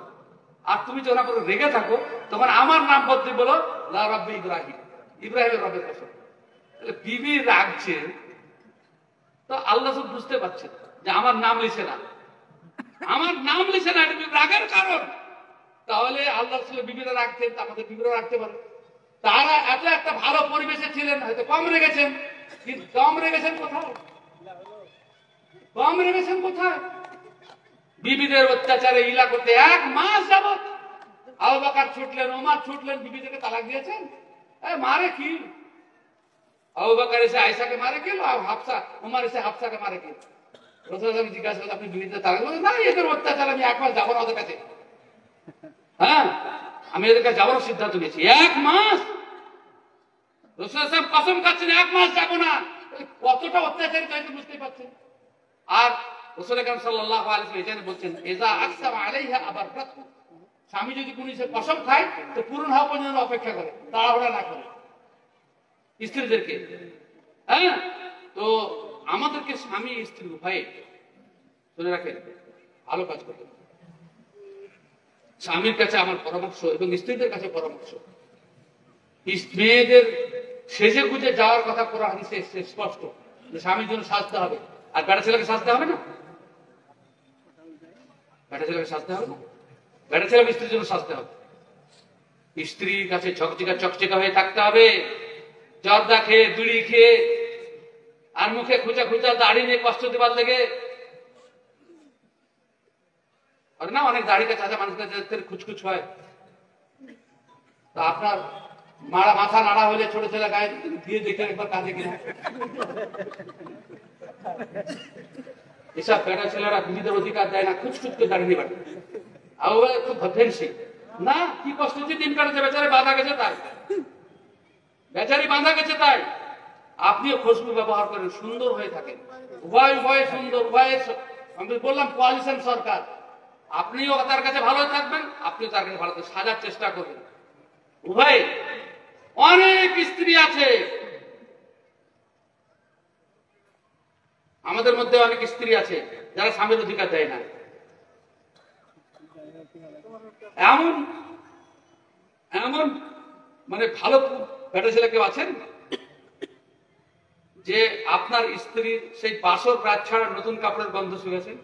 আর তুমি যখন আমার রেগে থাকো তখন আমার নাম বদলে বলো লা রাব্বি ইব্রাহিম, ইব্রাহিমের রবের কসম। তাহলে বিবি রাগছে তো আল্লাহ সব বুঝতে পারছেন যে আমার নাম লিখে না, আমার নাম লিখে না, এটা রাগের কারণ। তাহলে আল্লাহ বিবিরা রাখতেন, আমাদের বিবিরা রাখতে পারে। তারা এত একটা ভালো পরিবেশে ছিলেন, হয়তো কম রেগেছেন, কিন্তু কম রেগেছেন কোথায়? কম রেগেছেন কোথায়? বিবিদের অত্যাচারে ইলা করতে 1 মাস যাবত আবু বকর ছুটলেন, ওমর ছুটলেন, বিবিদেরকে তালাক দিয়েছেন। মারে কি? আবু বকর এসে আয়েশাকে মারে কি, হাফসা ওমর এসে হাফসাকে মারে কি? রাসূলুল্লাহ জিজ্ঞাসা করলেন, আপনি বিবিদের তালাক দিলেন? না, এদের অত্যাচার আমি 1 মাস যাবো না ওদের কাছে। হ্যাঁ, আমি এদের কাছে যাওয়ার সিদ্ধান্ত নিয়েছি। 1 মাস রাসূলুল্লাহ কসম খাচ্ছেন 1 মাস যাবো না। কতটা অত্যাচারিত হয়তো বুঝতেই পারছেন। আর রাসূল আকরাম সাল্লাল্লাহু আলাইহি ওয়াসাল্লাম বলছেন, ইযা আকসামা আলাইহা আবাররাতহু, স্বামী যদি কোনো কসম খায় তো পূরণ হওয়া পর্যন্ত অপেক্ষা করে, তাড়াহুড়া না করে স্ত্রীদেরকে। হ্যাঁ, তো আমাদেরকে স্বামী স্ত্রী উভয়ে শুনে রাখেন, ভালো কাজ করতে। স্বামীর কাছে আমার পরামর্শ এবং স্ত্রীদের কাছে পরামর্শ, মেয়েদের সেজে গুজে যাওয়ার কথা কোরআন হাদিসে স্পষ্ট যে স্বামীর জন্য সাজতে হবে। আর বেটা ছেলেকে সাজতে হবে না? বেটা ছেলেকে সাজতে হবে না? বেটা ছেলেকে স্ত্রীর জন্য সাজতে হবে। স্ত্রীর কাছে চকচকা হয়ে থাকতে হবে, জর্দা খেয়ে, বিড়ি খেয়ে, আর মুখে খুঁচা দাড়ি নিয়ে কষ্ট দেবার লেগে। আর না, অনেক দাড়িতে চাচা মানুষের খুচখুচ হয়, তা আপনার মাথা নাড়া হলে ছোট ছেলে গায়ে দিয়ে দেখে একবার কাজে কিনা। এসব বেটা ছেলেরা বিবিদের অধিকার দেয় না, খুচখুচ করে দাঁড়িয়ে নিবার। আবু বকর খুব ফেন্সি না, কি কষ্ট হচ্ছে, দিন কাটাচ্ছে, বেচারে বাঁধা গেছে তাই, বেচারি বাঁধা গেছে তাই। আপনিও খুশবু ব্যবহার করেন, সুন্দর হয়ে থাকেন, উভয় সুন্দর, আমি বললাম কোয়ালিশন সরকার। আপনিও তার কাছে ভালো থাকবেন, আপনিও তার কাছে ভালো থাকবেন, সাজার চেষ্টা করবেন উভয়। অনেক স্ত্রী আছে আমাদের মধ্যে, অনেক স্ত্রী আছে যারা স্বামীর অধিকার দেয় না। এমন মানে ভালো বেটা ছেলে কেউ আছেন যে আপনার স্ত্রীর সেই বাসর রাত ছাড়া নতুন কাপড়ের গন্ধ শুনেছেন?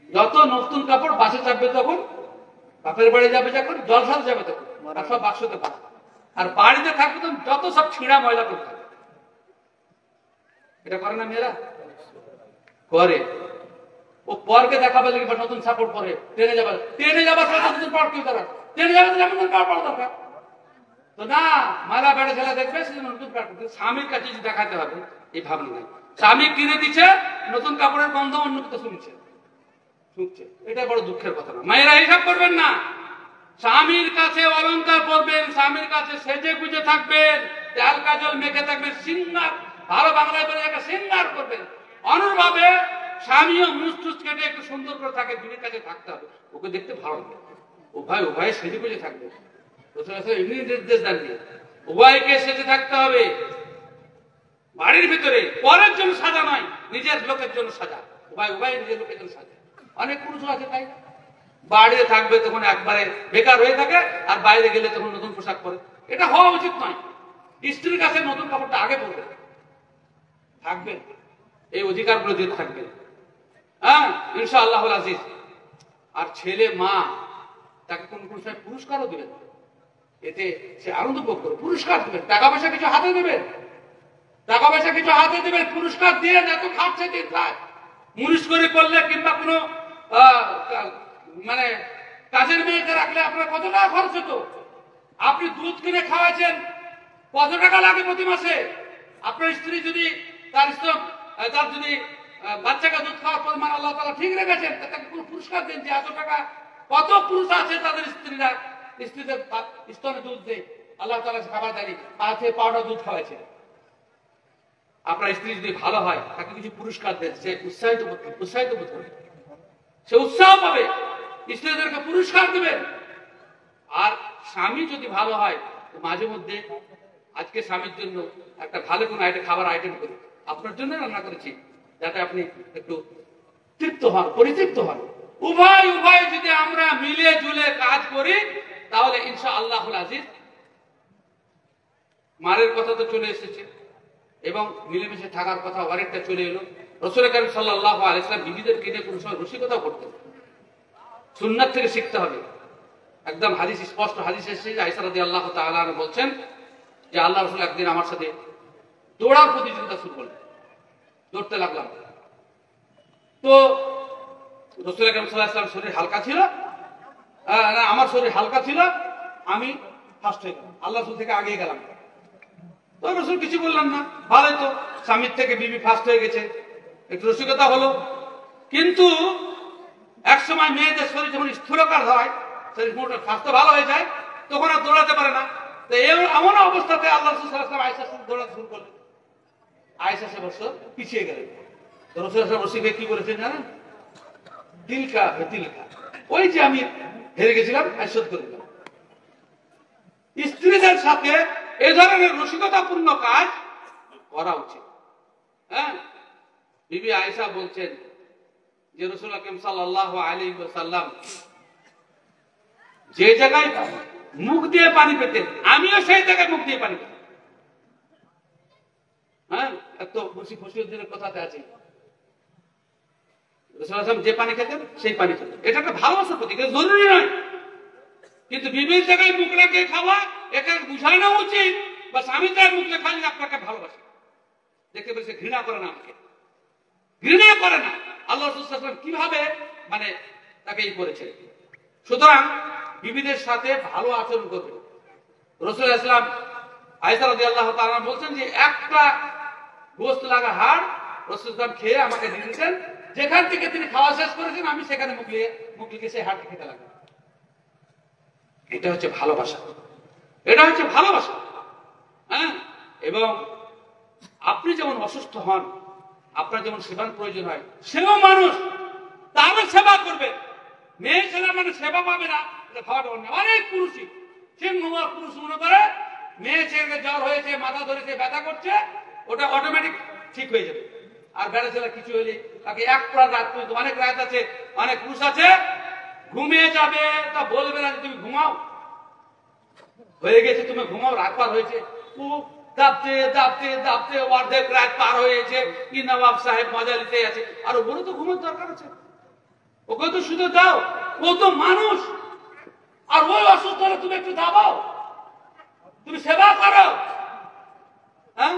যত নতুন কাপড় বাসে চাপবে তখন, বাপের বাড়ি যাবে যখন, জলসাতে যাবে তখন, আর সব বাক্সতে পাবে। আর বাড়িতে থাকবে তখন যত সব ছিঁড়া ময়লা করে থাকবে। এটা করে না মেয়েরা? করে। ও পরকে দেখাবে লেগে নতুন সাপোর্ট পরে ট্রেনে যাবার নতুন পর কেউ তারা ট্রেনে যাবে নতুন পর দরকার তো না, মালা বেড়ে ছেলে দেখবে সেজন্য নতুন কাপড়। স্বামীর কাছে যে দেখাতে হবে এই ভাবনা নাই। স্বামী কিনে দিচ্ছে, নতুন কাপড়ের গন্ধ অন্য কোথাও শুনছে, এটা বড় দুঃখের কথা না। মায়েরা এইসব করবেন না, স্বামীর কাছে অলংকার পরবেন, স্বামীর কাছে সেজে গুজে থাকবেন, তেল কাজল মেখে থাকবেন, সিঙ্গার, ভালো বাংলায় বলে একটা সিঙ্গার করবেন। অনুরূপভাবে স্বামীও মুছ টুচ কেটে একটু সুন্দর করে থাকে, দুনির কাছে থাকতে হবে, ওকে দেখতে ভালো লাগে। উভয় সেজে গুজে থাকবে, নির্দেশ দেননি, উভয়কে সেজে থাকতে হবে। বাড়ির ভিতরে পরের জন্য সাজা নয়, নিজের লোকের জন্য সাজা। উভয় নিজের লোকের জন্য সাজা। অনেক পুরুষ আছে তাই, বাড়িতে থাকবে তখন একবারে বেকার হয়ে থাকে, আর বাইরে গেলে তখন নতুন পোশাক পরে। এটা হওয়া উচিত নয়। স্ত্রীর কাছে নতুন কাপড়টা আগে পরবে, থাকবেন, এই অধিকারগুলো দিয়ে থাকবেন। হ্যাঁ, ইনশাআল্লাহুল আজিজ। আর ছেলে মা তাকে কোন সময় পুরস্কারও দিবেন, এতে সে আনন্দ ভোগ করে, পুরস্কার দেবেন, টাকা পয়সা কিছু হাতে দেবেন, টাকা পয়সা কিছু হাতে দেবেন, পুরস্কার দিয়ে এত খাচ্ছে দিন রাত মুনিশ করে করলে কিংবা কোনো মানে কাজের মেয়েকে রাখলে আপনার কত টাকা খরচ হতো? আপনি দুধ কিনে খাওয়াচ্ছেন, কত টাকা লাগে প্রতি মাসে? আপনার স্ত্রী যদি তার যদি বাচ্চাকে দুধ খাওয়ার পরিমাণ আল্লাহ তাআলা ঠিক রেখেছেন, তাকে কোনো পুরস্কার দেন যে এত টাকা। কত পুরুষ আছে তাদের স্ত্রীদের স্তনে দুধ দেয়, আল্লাহ তাআলা খাবার দেয়নি, আছে পাউডার দুধ খাওয়াইছে। আপনার স্ত্রী যদি ভালো হয় তাকে কিছু পুরস্কার দেন, সে উৎসাহিত বোধ করবে, সে উৎসাহ পাবে, স্ত্রীদেরকে পুরস্কার দেবেন। আর স্বামী যদি ভালো হয় তো মাঝে মধ্যে আজকে স্বামীর জন্য একটা ভালো কোনো খাবার আইটেম করি, আপনার জন্য রান্না করেছি, যাতে আপনি একটু তৃপ্ত হন, পরিতৃপ্ত হন। উভয় যদি আমরা মিলে জুলে কাজ করি তাহলে ইনশাআল্লাহুল আজিজ মারের কথা তো চলে এসেছে এবং মিলেমিশে থাকার কথা অনেকটা চলে এলো। রাসূল কারীম সাল্লাল্লাহু আলাইহি ওয়াসাল্লাম বিবিদেরকে নিয়ে কোনো সময় রসিকতা করতেন। সুন্নাত থেকে শিখতে হবে। একদম হাদিস, স্পষ্ট হাদিস এসেছে, আয়েশা রাদিয়াল্লাহু তাআলা আনহা বলছেন যে আল্লাহ রাসূল একদিন আমার সাথে দৌড়ার প্রতিযোগিতা শুরু করলেন, দৌড়তে লাগলাম। তো রাসূল কারীম সাল্লাল্লাহু আলাইহি ওয়াসাল্লাম শরীর হালকা ছিল, আমার শরীর হালকা ছিল, আমি ফার্স্ট হয়ে গেলাম, আল্লাহ রাসূল থেকে আগে গেলাম। তো রাসূল কিছু বললাম না, ভালোই তো, স্বামীর থেকে বিবি ফার্স্ট হয়ে গেছে, একটু রসিকতা হলো। কিন্তু এক সময় মেয়েদের শরীর যখন স্থূলকার হয়, শরীর স্বাস্থ্য ভালো হয়ে যায়, তখন আর দৌড়াতে পারে না। তো এমন অবস্থাতে আল্লাহ রাসূল সাল্লাল্লাহু আলাইহি ওয়াসাল্লাম আয়েশার সাথে দৌড়াতে শুরু করলেন। আয়েশা সে বছর পিছিয়ে গেলেন। তো রাসূল সাল্লাল্লাহু আলাইহি ওয়াসাল্লাম কি বলেছেন জানেন? তিলকা, ওই যে আমি হেরে গেছিলাম, শোধ করে দিলাম। স্ত্রীদের সাথে এ ধরনের রসিকতাপূর্ণ কাজ করা উচিত। হ্যাঁ, বিবি আয়েশা বলছেন যে রাসূল আকরাম সাল্লাল্লাহু আলাইহি ওয়াসাল্লাম যে জায়গায় মুখ দিয়ে পানি পেতেন, আমিও সেই জায়গায় মুখ দিয়ে পানি পেতাম। হ্যাঁ, এত ফসিউদ্দিনের কথাতে আছে, রাসূল আকরাম যে পানি খেতেন সেই পানি খেতেন। এটা একটা ভালোবাসার প্রতীক, জরুরি নয়, কিন্তু বিবির জায়গায় মুখ রেখে খাওয়া, এটা বুঝানো উচিত। বা স্বামী তার মুখ খালি আপনাকে ভালোবাসে, দেখে বেশি ঘৃণা করে না, আমাকে ঘৃণা করে না। আল্লাহ রাসূল সাল্লাল্লাহু আলাইহি ওয়াসাল্লাম কিভাবে মানে তাকে করেছে। সুতরাং বিবিদের সাথে ভালো আচরণ করবে। রাসূল ইসলাম আয়েশা রাদিয়াল্লাহু তাআলা বলছেন যে একটা গোশত লাগা হাড় রাসূল ইসলাম খেয়ে আমাকে দিয়ে দিতেন, যেখান থেকে তিনি খাওয়া শেষ করেছেন আমি সেখানে মুখ লিখে সেই হাড়টা খেতে লাগলাম। এটা হচ্ছে ভালোবাসা, এটা হচ্ছে ভালোবাসা। হ্যাঁ, এবং আপনি যেমন অসুস্থ হন, আপনার যেমন সেবার প্রয়োজন হয়, সেও মানুষ, তারও সেবা করবে। মেয়ে ছেলে মানে সেবা পাবে না, এটা ভাবাটা অন্য। অনেক পুরুষই সে পুরুষ মনে করে মেয়ে ছেলেকে জ্বর হয়েছে, মাথা ধরেছে, ব্যথা করছে, ওটা অটোমেটিক ঠিক হয়ে যাবে। আর বেড়া ছেলে কিছু হলে তাকে এক পুরা রাত পর্যন্ত, অনেক রাত আছে, অনেক পুরুষ আছে ঘুমিয়ে যাবে, তা বলবে না যে তুমি ঘুমাও, হয়ে গেছে তুমি ঘুমাও, রাত পার হয়েছে। দাবতে দাবতে দাবতে অর্ধেক রাত পার হয়েছে, কি নবাব সাহেব মজা নিতে আছে, আর ওগুলো তো ঘুমের দরকার আছে, ওকে তো শুধু দাও, ও তো মানুষ। আর ওই অসুস্থ হলে তুমি একটু দাবাও, তুমি সেবা করো। হ্যাঁ,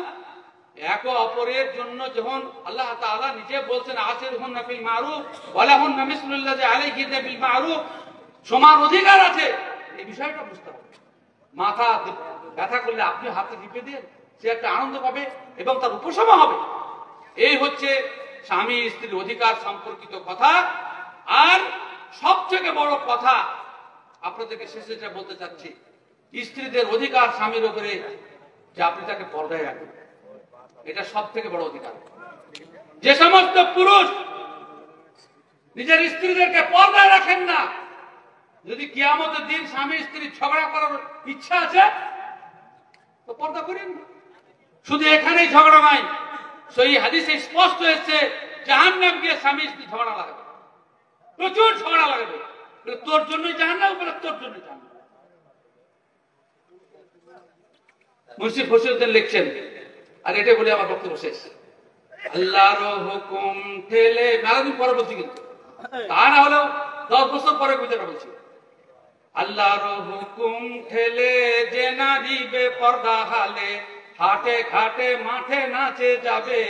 এক অপরের জন্য যখন আল্লাহ তাআলা নিজে বলছেন আশিরহুন্না বিল মারুফ ওয়া লাহুন্না মিসলুল্লাযী আলাইহিন্না বিল মারুফ, সমান অধিকার আছে, এই বিষয়টা বুঝতে হবে। মাথা ব্যথা করলে আপনি হাতে টিপে দেন, সে একটা আনন্দ পাবে এবং তার উপশম হবে। এই হচ্ছে স্বামী স্ত্রীর অধিকার সম্পর্কিত কথা। আর সবথেকে বড় কথা আপনাদেরকে শেষে যা বলতে চাচ্ছি, স্ত্রীদের অধিকার স্বামীর উপরে যে আপনি তাকে পর্দায় রাখবেন, এটা সব থেকে বড় অধিকার। যে সমস্ত পুরুষ নিজের স্ত্রীদেরকে পর্দায় রাখেন না, যদি কিয়ামতের দিন স্বামী স্ত্রী ঝগড়া করার ইচ্ছা আছে তো পর্দা করেন। শুধু এখানেই ঝগড়া নয়, সহি হাদিসে স্পষ্ট হয়েছে জাহান্নাম গিয়ে স্বামী স্ত্রী ঝগড়া লাগবে, প্রচুর ঝগড়া লাগবে। তোর জন্যই জাহান্নাম, বলে তোর জন্য জাহান্নাম। মুন্সি ফসিউদ্দিন লিখছেন, আর এটা বলে আমার বক্তব্য শেষ। আল্লাহর হুকুম ঠেলে মেলাদিন পরে বলছি, কিন্তু তা না হলেও 10 বছর পরে বুঝতে বলছি। আল্লাহর হুকুম ঠেলে যে নারী বেপরদা হালে হাটে ঘাটে মাঠে নাচে যাবে,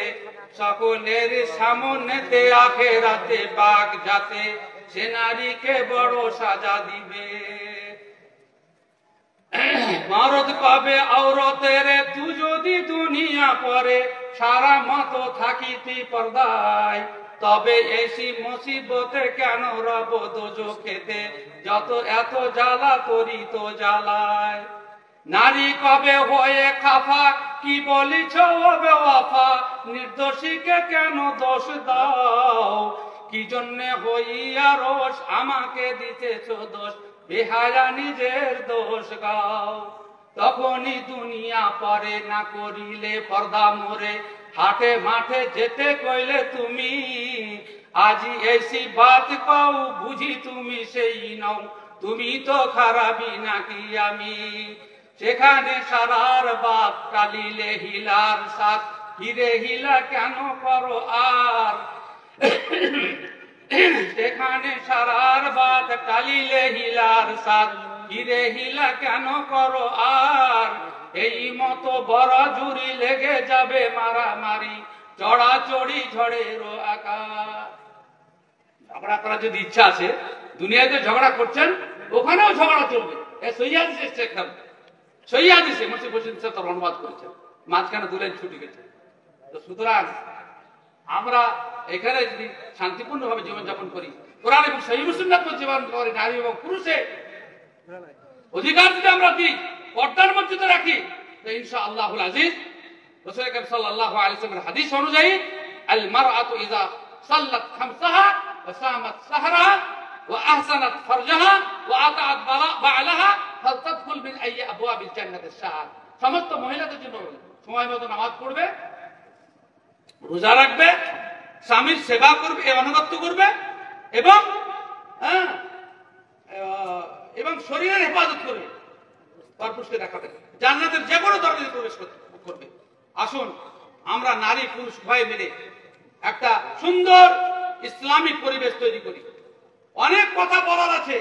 সকলের সামনেতে আখেরাতে পাক যাতে সে নারীকে বড় সাজা দিবে। মরদ কবে আওরতের তু যদি দুনিয়া পরে, সারা মত থাকিতি পর্দায়, তবে এসি মুসিবতে কেন রব দোজখেতে, যত এত জ্বালা করি তো জ্বালায়। নারী কবে হয়ে খাফা, কি বলিছ হবে ওয়াফা, নির্দোষীকে কেন দোষ দাও, কি জন্যে হইয়া রোষ আমাকে দিতেছ দোষ, বেহায়া নিজের দোষ গাও। তখনই দুনিয়া পরে না করিলে পর্দা মোরে, হাটে মাঠে যেতে কইলে তুমি, আজি এসি বাত কও বুঝি তুমি সেই নও, তুমি তো খারাপই নাকি আমি। সেখানে সারার বাপ কালিলে হিলার সাথ, হিরে হিলা কেন করো আর, সেখানে সারার বাদ কালিলে হিলার সাথ, হিরে হিলা কেন করো আর, এই মতো বড় জুড়ি লেগে যাবে মারামারি, চড়াচড়ি ঝড়ের আকার। ঝগড়া করার যদি ইচ্ছা আছে, দুনিয়াতে ঝগড়া করছেন ওখানেও ঝগড়া চলবে। সৈয়াদিসে মুর্শিদ বশির তার অনুবাদ করেছেন, মাঝখানে দুলেন ছুটি গেছে। তো সুতরাং আমরা এখানে যদি শান্তিপূর্ণ ভাবে জীবনযাপন করি, কোরআন এবং সহিহ সুন্নাত জীবন করি, নারী এবং পুরুষে অধিকার যদি আমরা দিই, পর্দার মর্যাদা রাখি, তো ইনশাআল্লাহুল আজিজ রাসূল আকরাম সাল্লাল্লাহু আলাইহি ওয়াসাল্লামের হাদিস অনুযায়ী আল মারআতু ইযা সাল্লাত খামসাহা ওয়া সামাত সাহরাহা ওয়া আহসানাত ফারজাহা ওয়া আতাআত বা'লাহা ফালতাদখুল মিন আইয়ি আবওয়াবিল জান্নাতিশ শাআ। সমস্ত মহিলাদের জন্য সময় মতো নামাজ পড়বে, রোজা রাখবে, স্বামীর সেবা করবে, আনুগত্য করবে, এবং শরীরের হেফাজত করবে, পরপুরুষকে দেখাবে, জান্নাতের যে কোনো দরজায় প্রবেশ করবে। আসুন আমরা নারী পুরুষ উভয় মিলে একটা সুন্দর ইসলামিক পরিবেশ তৈরি করি। অনেক কথা বলার আছে,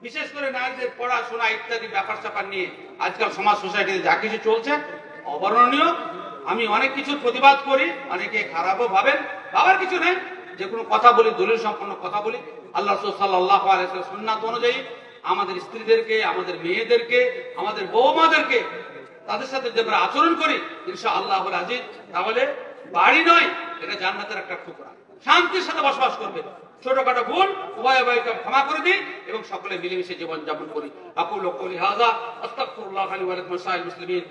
বিশেষ করে নারীদের পড়াশোনা ইত্যাদি ব্যাপার স্যাপার নিয়ে আজকাল সমাজ সোসাইটিতে যা কিছু চলছে অবর্ণনীয়। আমি অনেক কিছুর প্রতিবাদ করি, অনেকে খারাপও ভাবেন, ভাবার কিছু নেই, যে কোনো কথা বলি দলিল সম্পন্ন কথা বলি। আল্লাহ রাসূল সাল্লাল্লাহু আলাইহি ওয়াসাল্লাম সুন্নাত অনুযায়ী আমাদের স্ত্রীদেরকে, আমাদের মেয়েদেরকে, আমাদের বৌমাদেরকে তাদের সাথে যে আমরা আচরণ করি ইনশাআল্লাহুল আজিজ, তাহলে বাড়ি নয়, এটা জান্নাতের একটা টুকরা, শান্তির সাথে বসবাস করবে। ছোটখাটো ভুল উভয় উভয়কে ক্ষমা করে দিই এবং সকলে মিলেমিশে জীবন যাপন করি। আকুলু কওলি হাযা আস্তাগফিরুল্লাহ লি ওয়া লাকুম ওয়া লিসাইরিল মুসলিমিন।